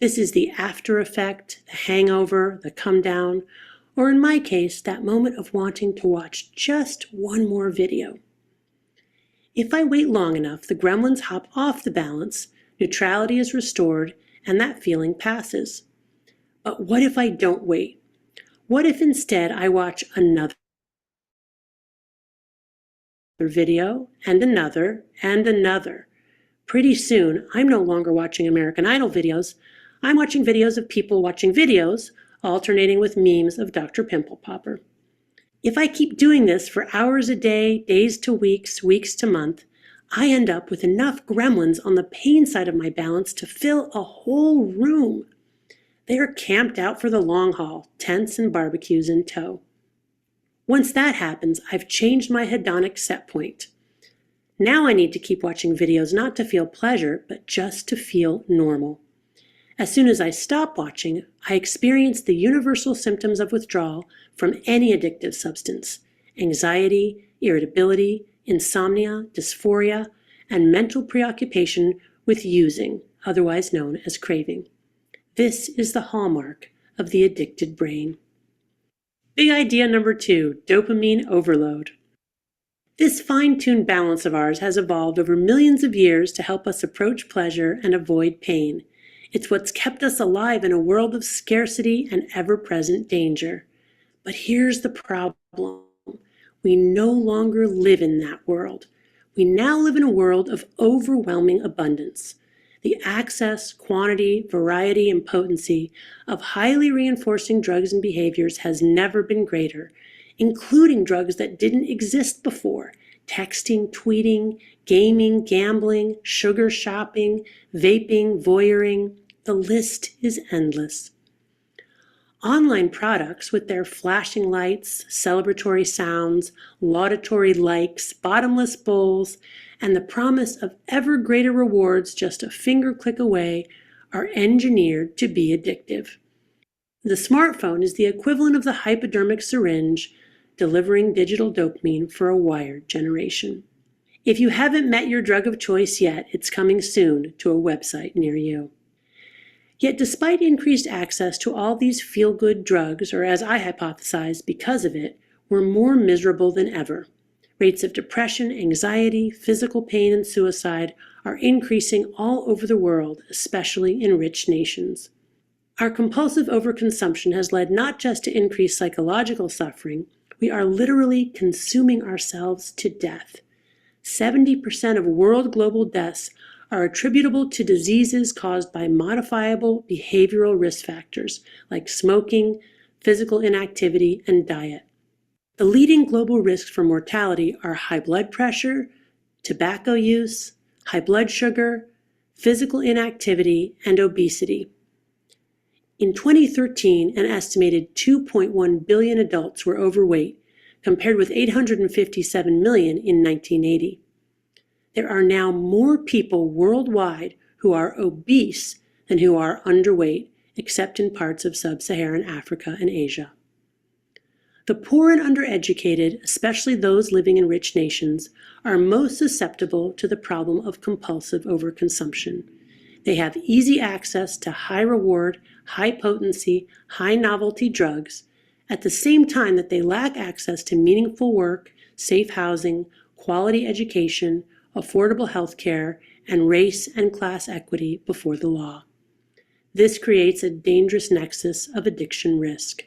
This is the after effect, the hangover, the come down, or in my case, that moment of wanting to watch just one more video. If I wait long enough, the gremlins hop off the balance, neutrality is restored, and that feeling passes. But what if I don't wait? What if instead I watch another video and another and another? Pretty soon, I'm no longer watching American Idol videos. I'm watching videos of people watching videos, alternating with memes of Dr. Pimple Popper. If I keep doing this for hours a day, days to weeks, weeks to month, I end up with enough gremlins on the pain side of my balance to fill a whole room. They are camped out for the long haul, tents and barbecues in tow. Once that happens, I've changed my hedonic set point. Now I need to keep watching videos not to feel pleasure, but just to feel normal. As soon as I stop watching, I experience the universal symptoms of withdrawal from any addictive substance: anxiety, irritability, insomnia, dysphoria, and mental preoccupation with using, otherwise known as craving. This is the hallmark of the addicted brain. Big idea number 2, dopamine overload. This fine-tuned balance of ours has evolved over millions of years to help us approach pleasure and avoid pain. It's what's kept us alive in a world of scarcity and ever-present danger. But here's the problem. We no longer live in that world. We now live in a world of overwhelming abundance. The access, quantity, variety, and potency of highly reinforcing drugs and behaviors has never been greater, including drugs that didn't exist before: texting, tweeting, gaming, gambling, sugar shopping, vaping, voyeuring. The list is endless. Online products with their flashing lights, celebratory sounds, laudatory likes, bottomless bowls, and the promise of ever greater rewards just a finger click away are engineered to be addictive. The smartphone is the equivalent of the hypodermic syringe delivering digital dopamine for a wired generation. If you haven't met your drug of choice yet, it's coming soon to a website near you. Yet despite increased access to all these feel-good drugs, or as I hypothesize, because of it, we're more miserable than ever. Rates of depression, anxiety, physical pain, and suicide are increasing all over the world, especially in rich nations. Our compulsive overconsumption has led not just to increased psychological suffering, we are literally consuming ourselves to death. 70% of world global deaths are attributable to diseases caused by modifiable behavioral risk factors like smoking, physical inactivity, and diet. The leading global risks for mortality are high blood pressure, tobacco use, high blood sugar, physical inactivity, and obesity. In 2013, an estimated 2.1 billion adults were overweight, compared with 857 million in 1980. There are now more people worldwide who are obese than who are underweight, except in parts of sub-Saharan Africa and Asia. The poor and undereducated, especially those living in rich nations, are most susceptible to the problem of compulsive overconsumption. They have easy access to high-reward, high-potency, high-novelty drugs, at the same time that they lack access to meaningful work, safe housing, quality education, affordable health care, and race and class equity before the law. This creates a dangerous nexus of addiction risk.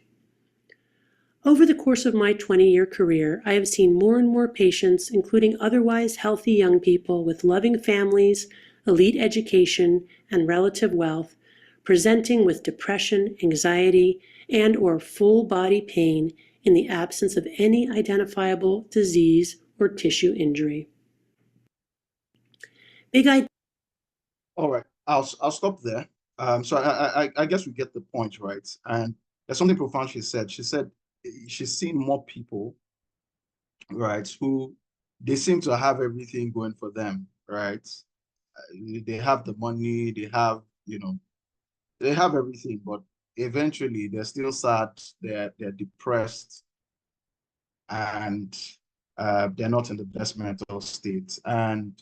Over the course of my 20-year career, I have seen more and more patients, including otherwise healthy young people with loving families, elite education, and relative wealth, presenting with depression, anxiety, and/or full-body pain in the absence of any identifiable disease or tissue injury. All right, I'll stop there. So I guess we get the point, right? And there's something profound she said. She said she's seen more people, right, who they seem to have everything going for them, right? They have the money, they have, they have everything, but eventually they're still sad, they're depressed, and they're not in the best mental state. And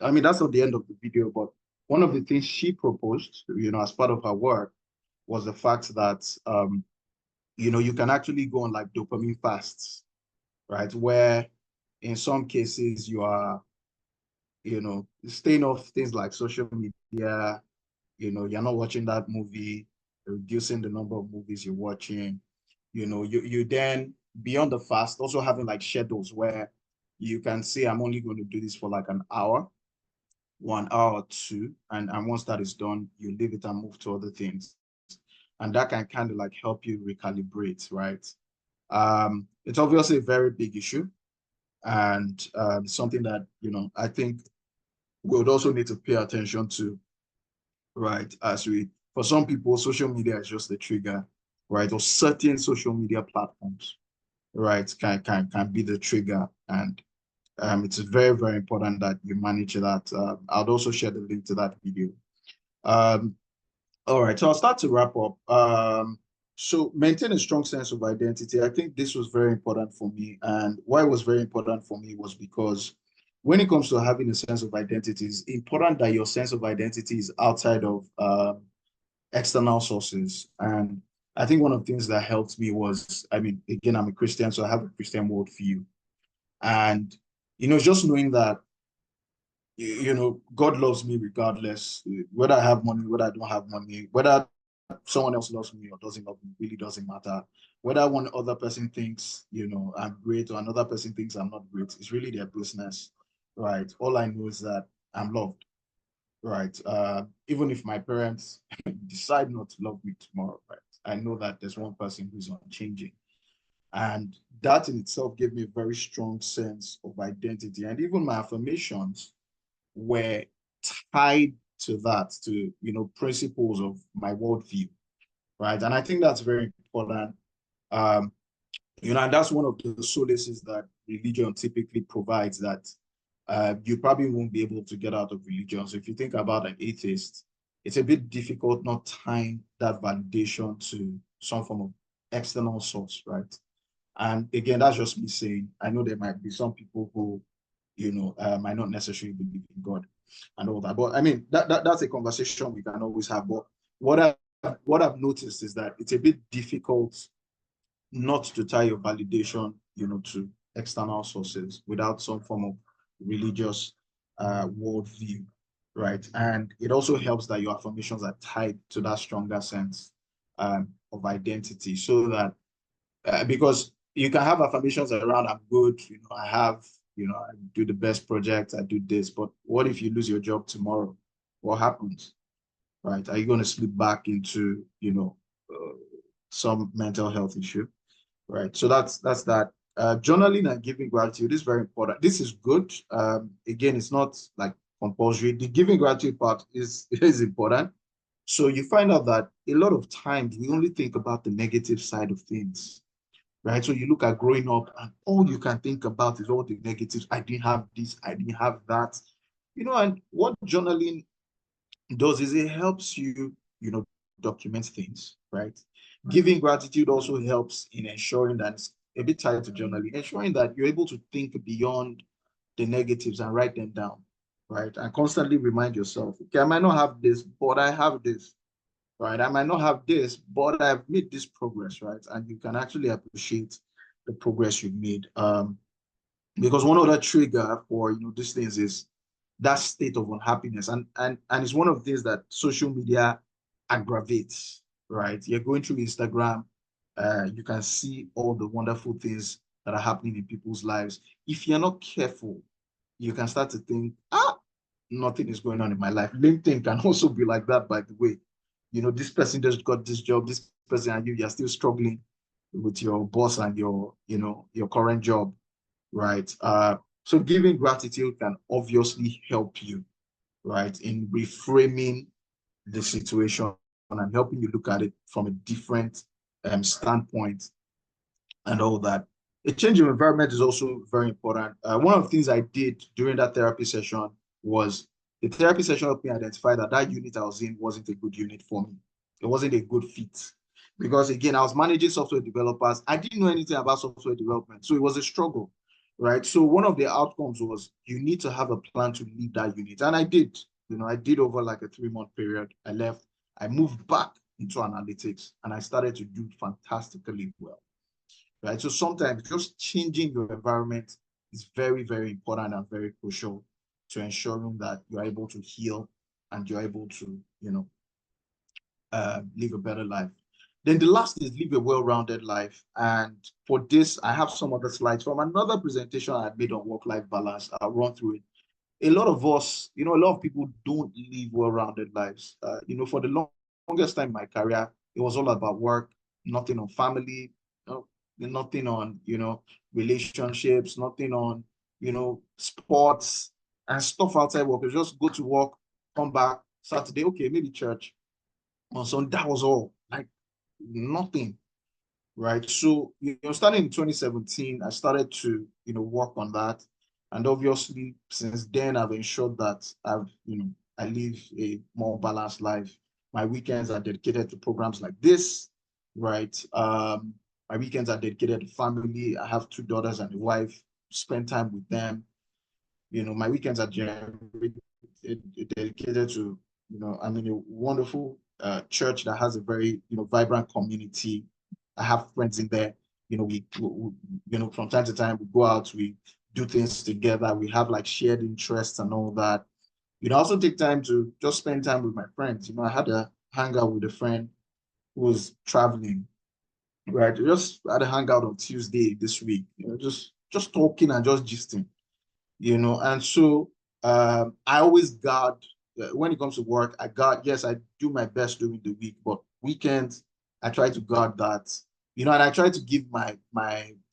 I mean, that's not the end of the video, but one of the things she proposed, as part of her work, was the fact that you can actually go on like dopamine fasts, right? Where in some cases you are, staying off things like social media, you're not watching that movie, reducing the number of movies you're watching. You then, beyond the fast, also having like schedules where you can say, I'm only going to do this for like an hour, 1 hour or two, and once that is done, you leave it and move to other things. And that can kind of like help you recalibrate, right? It's obviously a very big issue, and something that, I think we would also need to pay attention to, right? For some people, social media is just a trigger, right? Or certain social media platforms, right, can be the trigger. And it's very, very important that you manage that. I'll also share the link to that video. All right, so I'll start to wrap up. So maintain a strong sense of identity. I think this was very important for me. And why it was very important for me was because when it comes to having a sense of identity, it's important that your sense of identity is outside of external sources. And I think one of the things that helped me was, I mean, again, I'm a Christian, so I have a Christian worldview. And, just knowing that, God loves me regardless, whether I have money, whether I don't have money, whether someone else loves me or doesn't love me, really doesn't matter. Whether one other person thinks, I'm great or another person thinks I'm not great, it's really their business, right? All I know is that I'm loved, right? Even if my parents decide not to love me tomorrow, right? I know that there's one person who's unchanging. And that in itself gave me a very strong sense of identity. And even my affirmations were tied to that, to, principles of my worldview, right? And I think that's very important. And that's one of the solaces that religion typically provides, that you probably won't be able to get out of religion. So if you think about an atheist, it's a bit difficult not tying that validation to some form of external source, right? And again, that's just me saying, I know there might be some people who, might not necessarily believe in God and all that. But I mean, that's a conversation we can always have. But what I've noticed is that it's a bit difficult not to tie your validation, to external sources without some form of religious worldview, right? And it also helps that your affirmations are tied to that stronger sense of identity, so that because you can have affirmations around, I'm good, I do the best project, I do this, but what if you lose your job tomorrow? What happens, right? Are you going to slip back into, some mental health issue, right? So that's that. Journaling and giving gratitude is very important. This is good. Again, it's not like compulsory. The giving gratitude part is important. So you find out that a lot of times we only think about the negative side of things, right? So you look at growing up and all you can think about is all the negatives. I didn't have this, I didn't have that. And what journaling does is it helps you, document things, right? Giving gratitude also helps in ensuring that it's a bit tied to journaling, ensuring that you're able to think beyond the negatives and write them down, right? And constantly remind yourself, okay, I might not have this, but I have this, right? I might not have this, but I've made this progress, right? And you can actually appreciate the progress you've made. Because one other trigger for these things is that state of unhappiness, and it's one of the things that social media aggravates, right? You're going through Instagram, you can see all the wonderful things that are happening in people's lives. If you're not careful, you can start to think, nothing is going on in my life. LinkedIn can also be like that, by the way. This person just got this job, this person, and you're still struggling with your boss and your current job, right? So giving gratitude can obviously help you, right, in reframing the situation and helping you look at it from a different standpoint and all that. A change of environment is also very important. One of the things I did during that therapy session was the therapy session helped me identify that unit I was in wasn't a good unit for me. It wasn't a good fit. Because again, I was managing software developers. I didn't know anything about software development. So it was a struggle, right? So one of the outcomes was you need to have a plan to leave that unit. And I did. I did over like a 3-month period. I left. I moved back into analytics and I started to do fantastically well. Right. So sometimes just changing your environment is very, very important and very crucial to ensuring that you're able to heal and you're able to, live a better life. Then the last is live a well-rounded life. And for this, I have some other slides from another presentation I made on work-life balance. I'll run through it. A lot of us, a lot of people don't live well-rounded lives. For the longest time in my career, it was all about work, nothing on family, nothing on, relationships, nothing on, sports and stuff outside work. You just go to work, come back, Saturday, okay, maybe church. On Sunday, that was all, like nothing, right? So, starting in 2017, I started to, work on that. And obviously, since then, I've ensured that I live a more balanced life. My weekends are dedicated to programs like this, right? My weekends are dedicated to family. I have 2 daughters and a wife, spend time with them. My weekends are dedicated to, I'm in a wonderful church that has a very, vibrant community. I have friends in there. We from time to time, we go out, we do things together. We have like shared interests and all that. I also take time to just spend time with my friends. I had a hangout with a friend who was traveling, right? Just had a hangout on Tuesday this week, just talking and just gisting, and so I always guard when it comes to work. Yes, I do my best during the week, but weekends I try to guard that, and I try to give my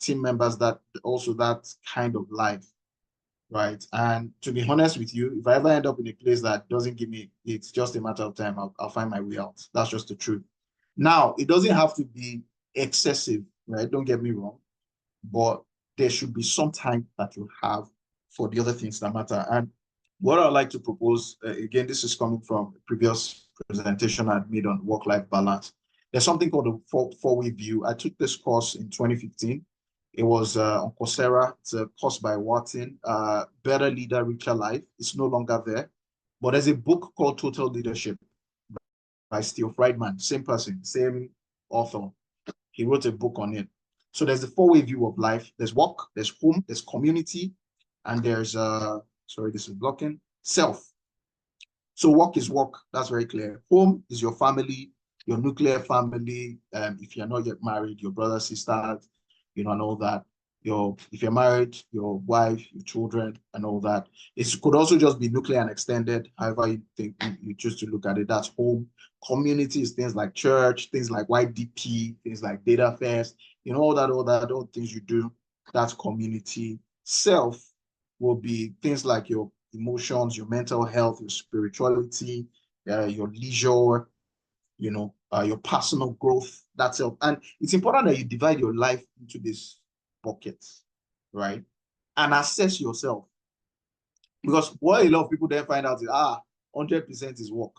team members that kind of life, right? And to be honest with you, if I ever end up in a place that doesn't give me, it's just a matter of time. I'll find my way out. That's just the truth. Now, it doesn't have to be excessive, right? Don't get me wrong, but there should be some time that you have for the other things that matter. And what I'd like to propose, again, this is coming from a previous presentation I'd made on work-life balance. There's something called the four-way view. I took this course in 2015. It was on Coursera. It's a course by Wharton, Better Leader, Richer Life. It's no longer there. But there's a book called Total Leadership by Steve Friedman, same person, same author. He wrote a book on it. So there's the four-way view of life. There's work, there's home, there's community, and there's, sorry, this is blocking, self. So work is work, that's very clear. Home is your family, your nuclear family. If you're not yet married, your brothers, sisters, and all that. If you're married, your wife, your children, and all that. It could also just be nuclear and extended, however you think you choose to look at it. That's home. Community is things like church, things like YDP, things like data fairs, all things you do. That's community. Self will be things like your emotions, your mental health, your spirituality, your leisure, your personal growth. That's it. And it's important that you divide your life into these buckets, right? And assess yourself. Because what a lot of people then find out is 100% is work.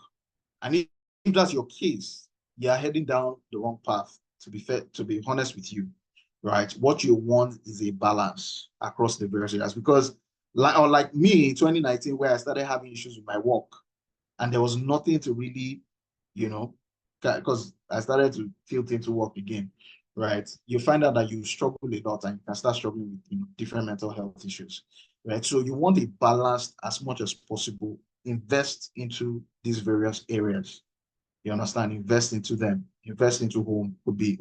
And if that's your case, you're heading down the wrong path, to be fair, to be honest with you, right? What you want is a balance across the various areas. Because like me in 2019, where I started having issues with my work, and there was nothing to really, because I started to tilt into work again, right? You find out that you struggle a lot and you can start struggling with different mental health issues, right? So you want a balance as much as possible. Invest into these various areas. You understand? Invest into them. Invest into home. Could be,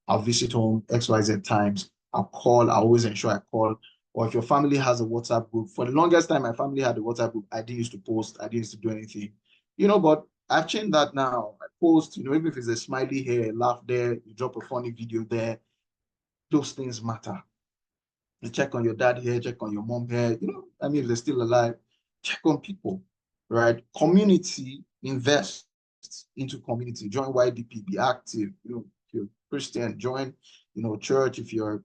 I'll visit home XYZ times. I'll call. I always ensure I call. Or if your family has a WhatsApp group, for the longest time, my family had a WhatsApp group. I didn't used to post. I didn't used to do anything. But I've changed that now. I post, even if it's a smiley here, a laugh there, you drop a funny video there. Those things matter. You check on your dad here, check on your mom here. If they're still alive, check on people, right? Community, invest into community. Join YDP, be active. If you're Christian, join, church. If you're,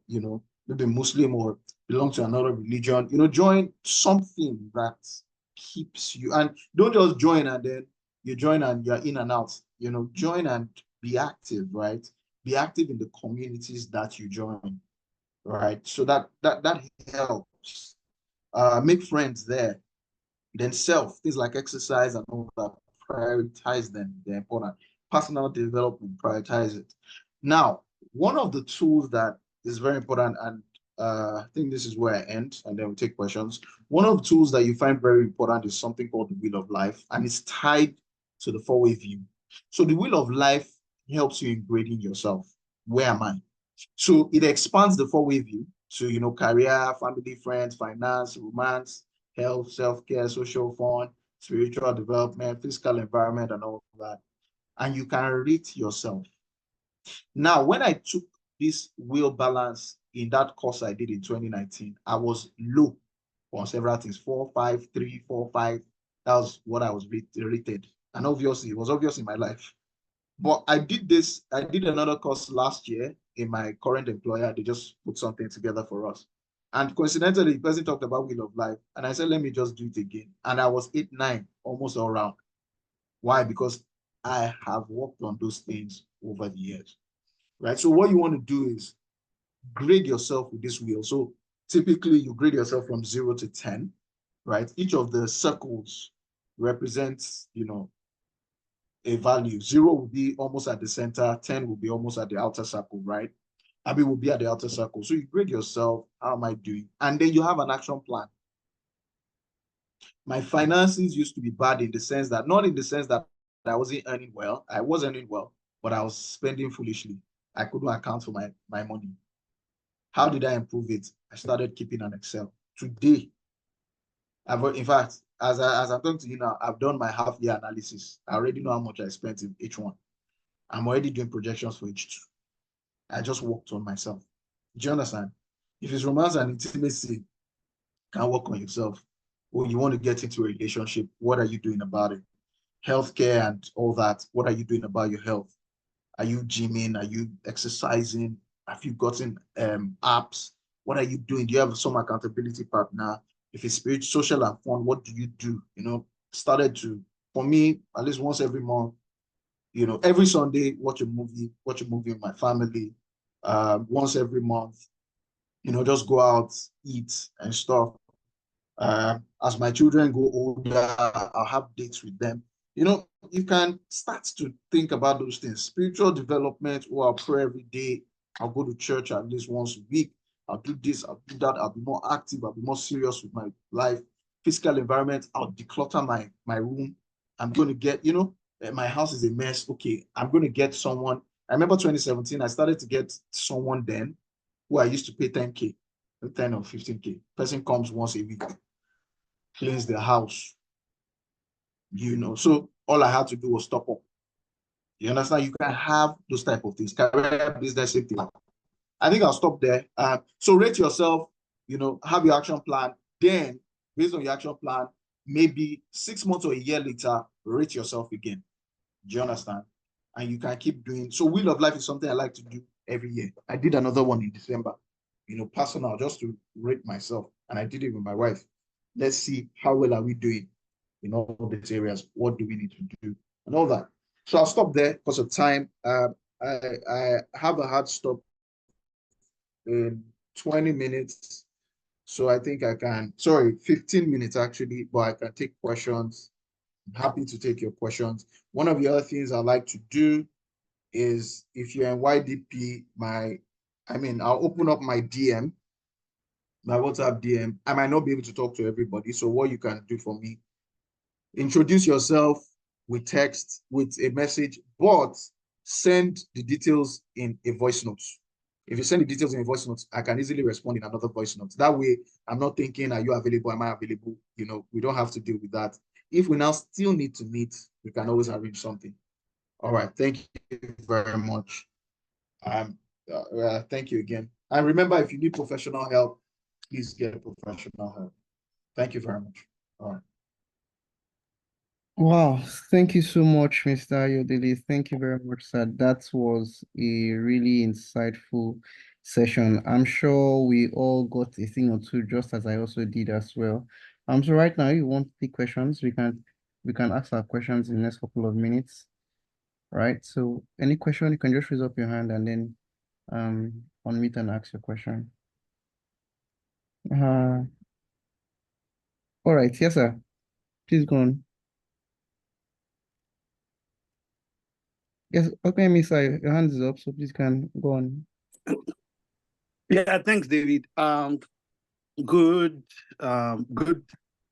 maybe Muslim or belong to another religion, join something that keeps you. And don't just join and then you join and you're in and out. Join and be active, right? Be active in the communities that you join, right? So that helps. Make friends there. Then things like exercise and all that, prioritize them. They're important. Personal development, prioritize it. Now, one of the tools that is very important, and I think this is where I end, and then we'll take questions. One of the tools that you find very important is something called the Wheel of Life, and it's tied to the 4-way view. So the Wheel of Life helps you in grading yourself. Where am I? So it expands the 4-way view. So, career, family, friends, finance, romance, health, self-care, social fun, spiritual development, physical environment, and all that. And you can rate yourself. Now, when I took this wheel balance in that course I did in 2019, I was low on several things, 4, 5, 3, 4, 5. That was what I was rated. And obviously, it was obvious in my life. But I did another course last year in my current employer. They just put something together for us. And coincidentally, the person talked about Wheel of Life. And I said, let me just do it again. And I was 8, 9, almost all around. Why? Because I have worked on those things over the years, right? So what you want to do is grade yourself with this wheel. So typically you grade yourself from 0 to 10, right? Each of the circles represents, a value. 0 will be almost at the center, 10 will be almost at the outer circle, right? Abi will be at the outer circle. So you grade yourself, how am I doing? And then you have an action plan. My finances used to be bad in the sense that, not in the sense that I wasn't earning well. I was earning well, but I was spending foolishly. I couldn't account for my money. How did I improve it? I started keeping an Excel. Today, in fact, as I'm talking to you now, I've done my half-year analysis. I already know how much I spent in each one. I'm already doing projections for each 2. I just worked on myself. Do you understand? If it's romance and intimacy, can work on yourself. Or you want to get into a relationship, what are you doing about it? Healthcare and all that, what are you doing about your health? Are you gymming? Are you exercising? Have you gotten apps? What are you doing? Do you have some accountability partner? If it's spiritual, social, and fun, what do you do? Started to, for me, at least once every month, every Sunday, watch a movie with my family. Once every month, just go out, eat and stuff. As my children go older, I'll have dates with them. You can start to think about those things. Spiritual development, I'll pray every day. I'll go to church at least once a week. I'll do this, I'll do that. I'll be more active. I'll be more serious with my life. Physical environment, I'll declutter my room. I'm going to get, my house is a mess. Okay, I'm going to get someone. I remember 2017, I started to get someone then who I used to pay 10K, 10 or 15K. Person comes once a week, cleans the house. So all I had to do was top up. You understand? You can have those type of things. Career, business, same thing. I think I'll stop there. So rate yourself, have your action plan. Then, based on your action plan, maybe 6 months or a year later, rate yourself again. Do you understand? And you can keep doing. So Wheel of Life is something I like to do every year. I did another one in December, personal, just to rate myself. And I did it with my wife. Let's see how well are we doing in all these areas. What do we need to do and all that. So I'll stop there because of time. I have a hard stop in 20 minutes. So I think I can, sorry, 15 minutes actually, but I can take questions. I'm happy to take your questions. One of the other things I like to do is if you're in YDP, I'll open up my DM, my WhatsApp DM. I might not be able to talk to everybody. So what you can do for me, introduce yourself with text, with a message, but send the details in a voice note. If you send the details in a voice note, I can easily respond in another voice note. That way, I'm not thinking, are you available? Am I available? We don't have to deal with that. If we now still need to meet, we can always arrange something. All right. Thank you very much. Thank you again. And remember, if you need professional help, please get professional help. Thank you very much. All right. Wow, thank you so much, Mr. Ayodele. Thank you very much, sir. That was a really insightful session. I'm sure we all got a thing or two, just as I also did as well. So right now, you want to take questions, we can ask our questions in the next couple of minutes. Right. So any question, you can just raise up your hand and then unmute and ask your question. All right, yes, sir. Please go on. Yes, okay, Miss, your hand is up, so please can go on. Yeah, thanks, David. Good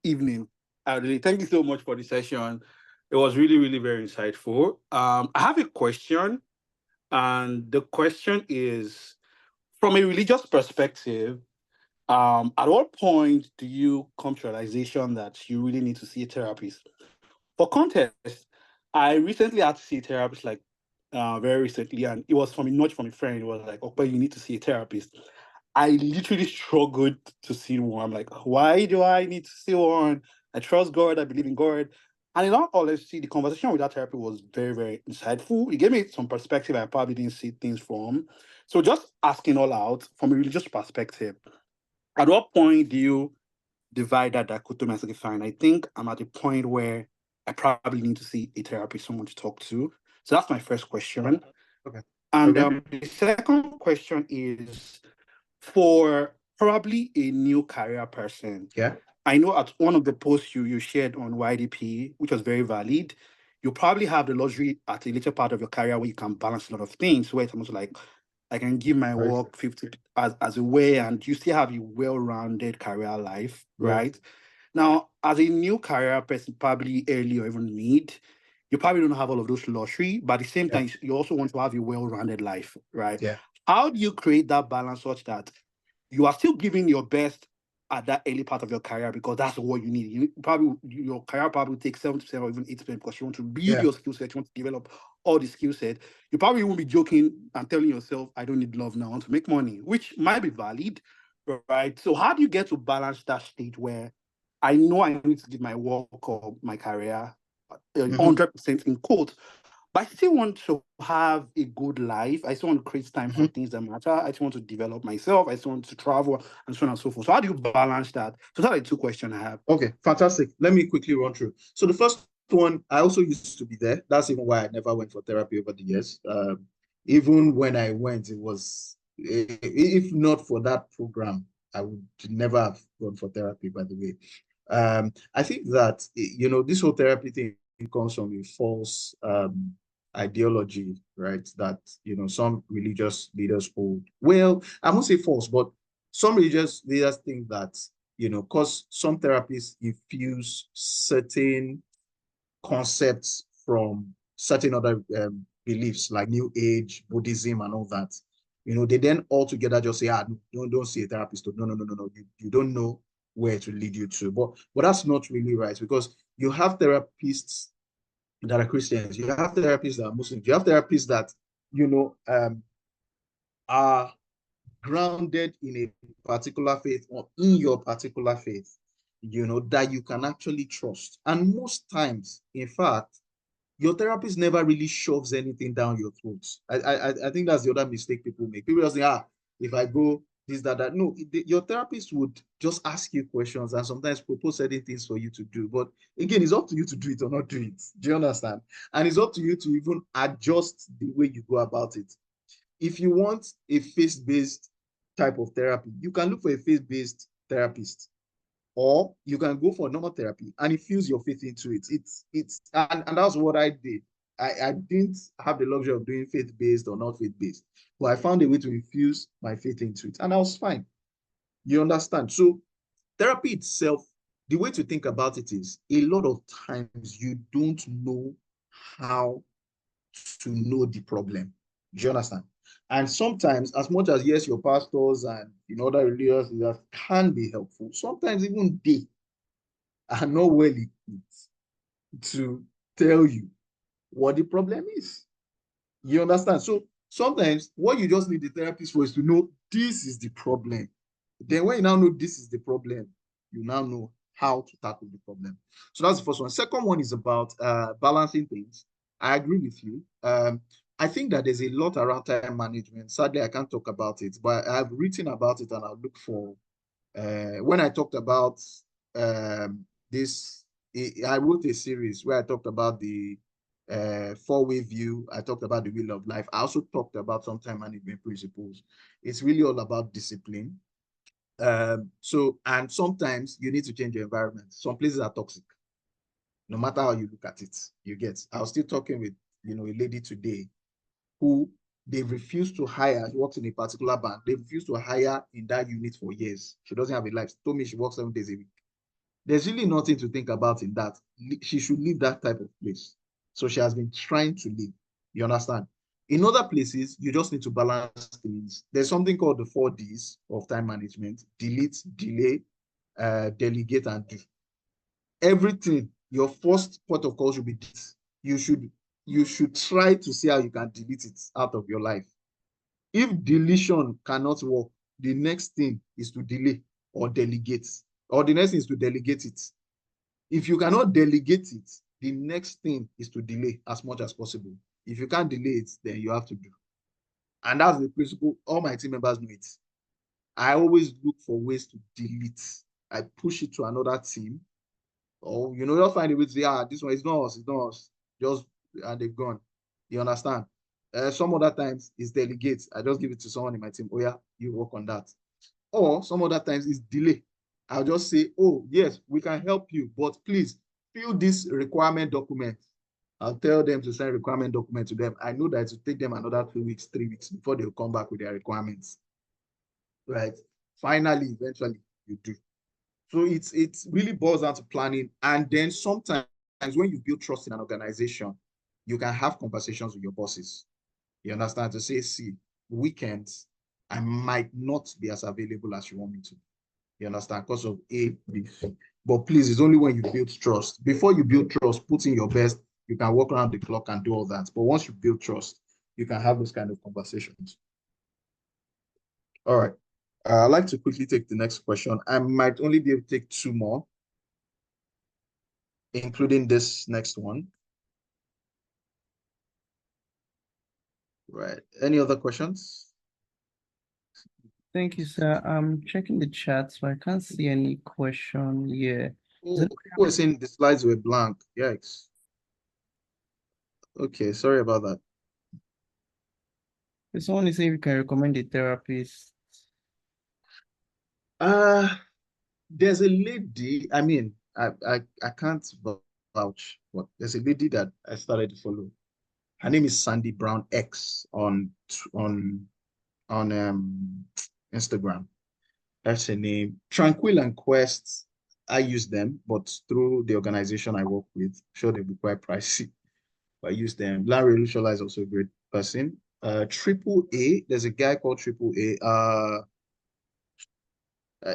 evening. Ayodele, thank you so much for the session. It was really, really very insightful. I have a question, and the question is, from a religious perspective, at what point do you come to realization that you really need to see a therapist? For context, I recently had to see a therapist, like very recently, and it was from a nudge from a friend. It was like, "Okay, you need to see a therapist." I literally struggled to see one. I'm like, why do I need to see one? I trust God. I believe in God. And in all honesty, the conversation with that therapist was very, very insightful. It gave me some perspective I probably didn't see things from. So just asking all out from a religious perspective, at what point do you divide that dichotomy and say, fine, I think I'm at a point where I probably need to see a therapist, someone to talk to. So that's my first question. Okay. And Okay. the second question is, for probably a new career person. Yeah. I know at one of the posts you shared on YDP, which was very valid, you probably have the luxury at a later part of your career where you can balance a lot of things, where it's almost like I can give my Right. work 50 as a way, and you still have a well-rounded career life, right? Now, as a new career person, probably early or even mid, you probably don't have all of those luxury, but at the same time, you also want to have a well-rounded life, right? Yeah. How do you create that balance such that you are still giving your best at that early part of your career because that's what you need? Your career probably takes 70% or even 80% because you want to build your skill set, you want to develop all the skill set. You probably won't be joking and telling yourself, I don't need love now, I want to make money, which might be valid, right? So how do you get to balance that stage where I know I need to give my work or my career 100% in quote, but I still want to have a good life. I still want to create time for things that matter. I still want to develop myself. I still want to travel and so on and so forth. So how do you balance that? So that's like two questions I have. Okay, fantastic. Let me quickly run through. So the first one, I also used to be there. That's even why I never went for therapy over the years. Even when I went, it was, if not for that program, I would never have gone for therapy, by the way. I think that, this whole therapy thing comes from a false ideology, right? That, some religious leaders hold. Well, I won't say false, but some religious leaders think that, because some therapists infuse certain concepts from certain other beliefs like New Age, Buddhism, and all that. They then all together just say, don't see a therapist. No. You don't know where to lead you to. But that's not really right, because you have therapists that are Christians, you have therapists that are Muslims, you have therapists that, are grounded in a particular faith or in your particular faith. that you can actually trust. And most times, in fact, your therapist never really shoves anything down your throat. I think that's the other mistake people make. People just say, if I go this, that. No, your therapist would just ask you questions and sometimes propose certain things for you to do. But again, it's up to you to do it or not do it. Do you understand? And it's up to you to even adjust the way you go about it. If you want a faith-based type of therapy, you can look for a faith-based therapist, or you can go for normal therapy and infuse your faith into it. And that's what I did. I didn't have the luxury of doing faith-based or not faith-based, but I found a way to infuse my faith into it, and I was fine. You understand? So therapy itself, the way to think about it is, a lot of times you don't know how to know the problem. Do you understand? And sometimes, as much as yes, your pastors and other religious leaders can be helpful, sometimes even they are not well equipped to tell you what the problem is. You understand? So sometimes what you just need the therapist for is to know this is the problem. Then when you now know this is the problem, you now know how to tackle the problem. So that's the first one. Second one is about balancing things. I agree with you. I think that there's a lot around time management. Sadly, I can't talk about it, but I've written about it and I'll look for when I talked about this. I wrote a series where I talked about the four-way view. I talked about the wheel of life. I also talked about some time management principles. It's really all about discipline. And sometimes you need to change your environment. Some places are toxic, no matter how you look at it. You get. I was still talking with a lady today who they refused to hire. She works in a particular bank. They refused to hire in that unit for years. She doesn't have a life. She told me she works 7 days a week. There's really nothing to think about in that. She should leave that type of place. So she has been trying to leave. You understand? In other places, you just need to balance things. There's something called the 4 Ds of time management: delete, delay, delegate, and do. Everything, your first port of call should be this. You should try to see how you can delete it out of your life. If deletion cannot work, the next thing is to delay or delegate, or the next thing is to delegate it. If you cannot delegate it, the next thing is to delay as much as possible. If you can't delay it, then you have to do. And that's the principle. All my team members know it. I always look for ways to delete. I push it to another team, or just find a way to say, this one is not us, it's not us. And they've gone. You understand? Some other times it's delegate. I just give it to someone in my team. Oh yeah, you work on that. Or some other times it's delay. I'll just say, oh yes, we can help you, but please fill this requirement document. I'll tell them to send requirement document to them. I know that it will take them another 2 weeks, 3 weeks before they'll come back with their requirements. Right? Finally, eventually, you do. So it's really boils down to planning. And then sometimes when you build trust in an organization, you can have conversations with your bosses. You understand? To say, see, weekends, I might not be as available as you want me to. You understand? Because of A, B, C. But please, it's only when you build trust. Before you build trust, put in your best. You can walk around the clock and do all that. But once you build trust, you can have those kind of conversations. All right. I'd like to quickly take the next question. I might only be able to take 2 more, including this next one. Right. Any other questions? Thank you, sir. I'm checking the chat, so I can't see any question here. Oh, people were saying the slides were blank. Yikes. Okay, sorry about that. Someone is saying we can recommend a therapist. There's a lady, I can't vouch, but there's a lady that I started to follow. Her name is Sandy Brown X on Instagram. That's her name. Tranquil and Quest, I use them, but through the organization I work with, I'm sure they'll be quite pricey. But I use them. Larry Lushola is also a great person. Triple A, there's a guy called Triple A.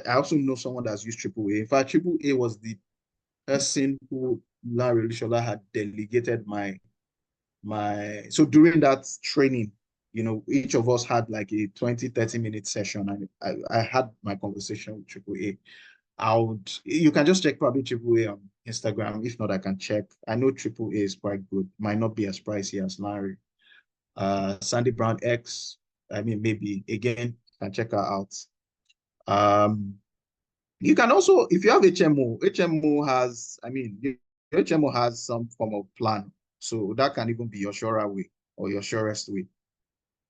I also know someone that's used Triple A. In fact, Triple A was the person who Larry Lushola had delegated so during that training, each of us had like a 20-30 minute session, and I had my conversation with Triple A. You can just check probably Triple A on Instagram. If not, I can check. I know Triple A is quite good. Might not be as pricey as Larry. Sandy Brown X. I mean, maybe again, you can check her out. You can also, if you have HMO has, I mean, your HMO has some form of plan. So that can even be your surer way or your surest way,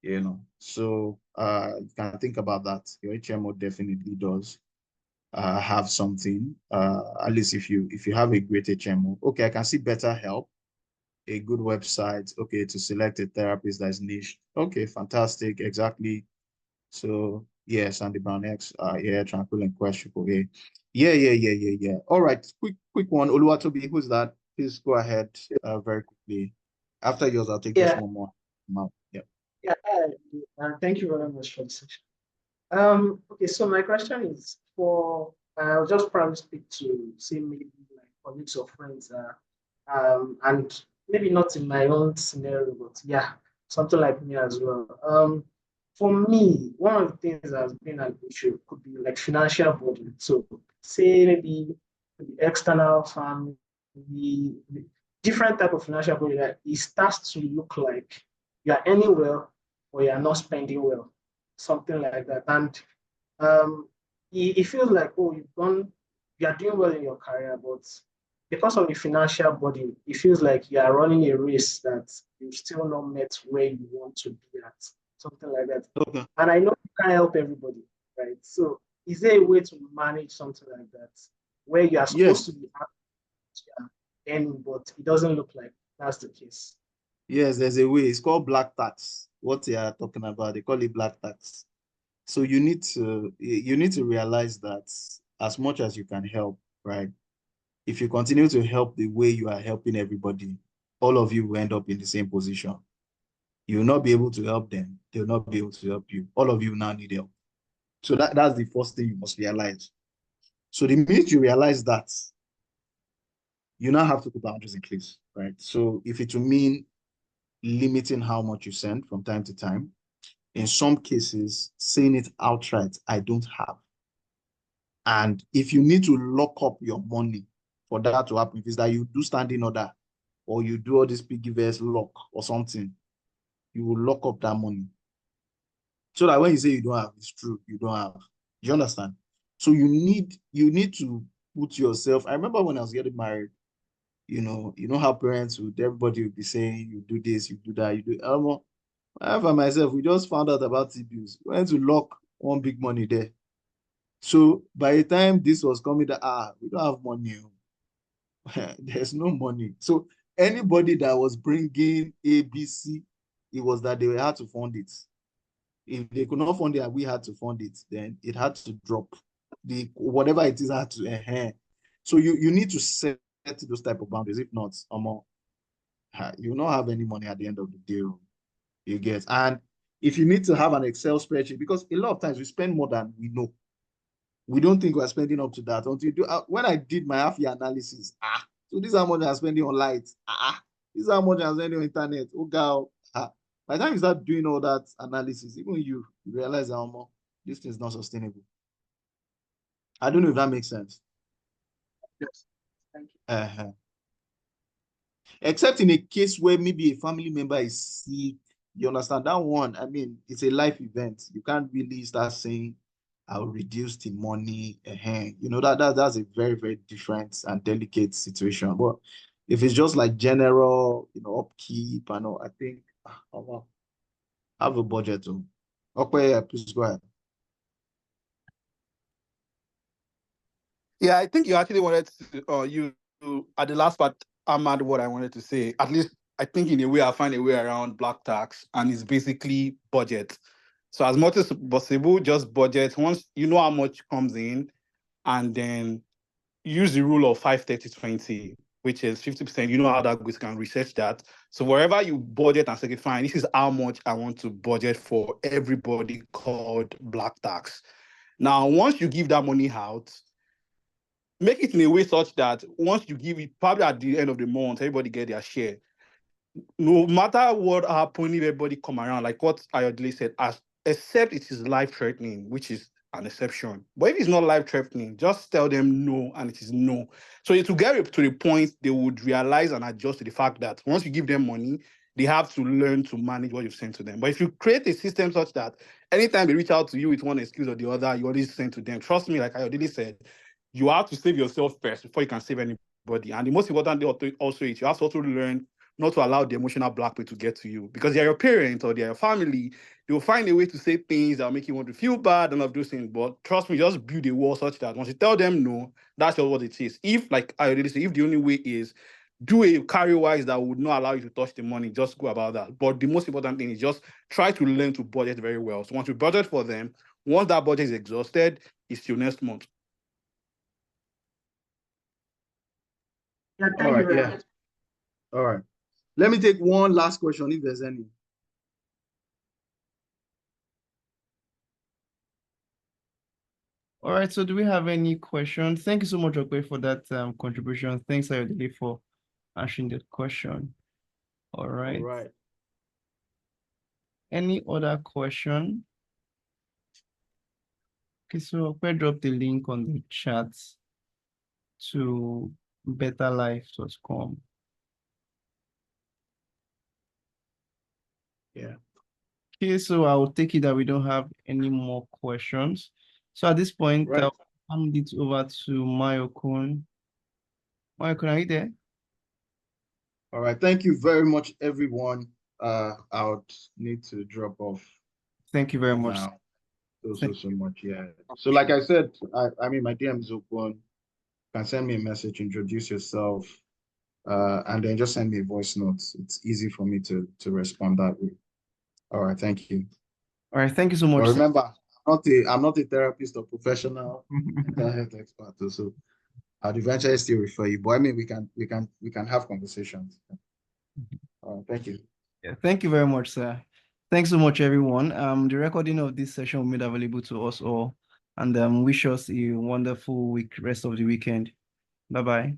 you know. So you can think about that. Your HMO definitely does have something. At least if you have a great HMO. Okay, I can see better help, a good website. Okay, to select a therapist that's niche. Okay, fantastic. Exactly. So yeah, Sandy Brown X, yeah, Tranquil and Questionable. Yeah. All right, quick one. Oluwatobi, who's that? Please go ahead very quickly. After yours, I'll take just Yeah, one more. Yeah. yeah. Thank you very much for the session. Okay, so my question is for I'll just probably speak to say maybe like colleagues or friends, and maybe not in my own scenario, but yeah, something like me as well. For me, one of the things that has been an issue could be like financial burden. So say maybe the external family, the different type of financial burden that it starts to look like you are earning well or you are not spending well, something like that. And it feels like, oh, you are doing well in your career, but because of the financial burden, it feels like you are running a race that you've still not met where you want to be at, something like that. Okay. And I know you can't help everybody, right? So is there a way to manage something like that where you are supposed Yes. to be earning, but it doesn't look like that's the case? Yes, there's a way. It's called black tax. What they are talking about, they call it black tax. So you need to realize that as much as you can help, right? If you continue to help the way you are helping everybody, all of you will end up in the same position. You will not be able to help them. They will not be able to help you. All of you now need help. So that's the first thing you must realize. So the minute you realize that, you now have to put boundaries in place, right? So if it will mean limiting how much you send from time to time, in some cases, saying it outright, I don't have. And if you need to lock up your money for that to happen, if it's that you do standing order or you do all this piggyverse lock or something, you will lock up that money. So that when you say you don't have, it's true, you don't have. You understand? So you need to put yourself. I remember when I was getting married, you know how parents would, everybody would be saying, you do this, you do that, you do. I and myself, we just found out about T-bills. We went to lock one big money there. So by the time this was coming, that we don't have money. There's no money. So anybody that was bringing ABC, it was that they had to fund it. If they could not fund it and we had to fund it, then it had to drop. The whatever it is had to. So you need to set those type of boundaries. If not, you will not have any money at the end of the day. You get. And if you need to have an Excel spreadsheet, because a lot of times we spend more than we know. We don't think we're spending up to that until you do. When I did my half-year analysis, so this is how much I'm spending on lights. This is how much I'm spending on internet. Oh, God. By the time you start doing all that analysis, even you realize that this thing is not sustainable. I don't know if that makes sense. Yes. Thank you. Except in a case where maybe a family member is sick. You understand that one? I mean, it's a life event. You can't really start saying, I'll reduce the money. That's a very, very different and delicate situation. But if it's just like general, upkeep and all, I think, have a budget too. Okay, yeah, please go ahead. Yeah, I think you actually wanted to, you at the last part, Ahmad, what I wanted to say. At least I think in a way I find a way around black tax, and it's basically budget. So as much as possible, just budget. Once you know how much comes in, and then use the rule of 5-30-20, which is 50%. You know how that goes, you can research that. So wherever you budget and say, fine, this is how much I want to budget for everybody called black tax. Now, once you give that money out, make it in a way such that once you give it, probably at the end of the month, everybody get their share. No matter what happens, if everybody come around, like what Ayodele said, except it is life-threatening, which is an exception. But if it's not life-threatening, just tell them no, and it is no. So to get to the point, they would realize and adjust to the fact that once you give them money, they have to learn to manage what you've sent to them. But if you create a system such that anytime they reach out to you with one excuse or the other, you always send to them. Trust me, like Ayodele said, you have to save yourself first before you can save anybody. And the most important thing also is you have to also learn not to allow the emotional blackmail to get to you, because they're your parents or they're your family. They will find a way to say things that will make you want to feel bad and all of those things. But trust me, just build a wall such that once you tell them no, that's just what it is. If, like I already said, if the only way is do a carry wise that would not allow you to touch the money, just go about that. But the most important thing is just try to learn to budget very well. So once you budget for them, once that budget is exhausted, it's your next month. Yeah, All thank you right, very yeah. much. All right. Let me take one last question if there's any. All right, so do we have any questions? Thank you so much, Okwe, for that contribution. Thanks, Ayodele, for answering that question. All right. All right. Any other question? Okay, so Okwe dropped the link on the chat to betterlife.com. Yeah. Okay, so I will take it that we don't have any more questions. So at this point, Right. I'll hand it over to Mayokun. Mayokun, are you there? All right. Thank you very much, everyone. I would need to drop off Thank you very much. now. So much. Yeah. So like I said, I mean, my DM is open. You can send me a message, introduce yourself, and then just send me a voice note. It's easy for me to respond that way. All right. Thank you. All right, thank you so much. But remember, I'm not a therapist or professional mental health expert. So I'd eventually still refer you. But I mean, we can have conversations. All right. Thank you. Yeah, thank you very much, sir. Thanks so much, everyone. The recording of this session will be made available to us all, and wish us a wonderful rest of the weekend. Bye-bye.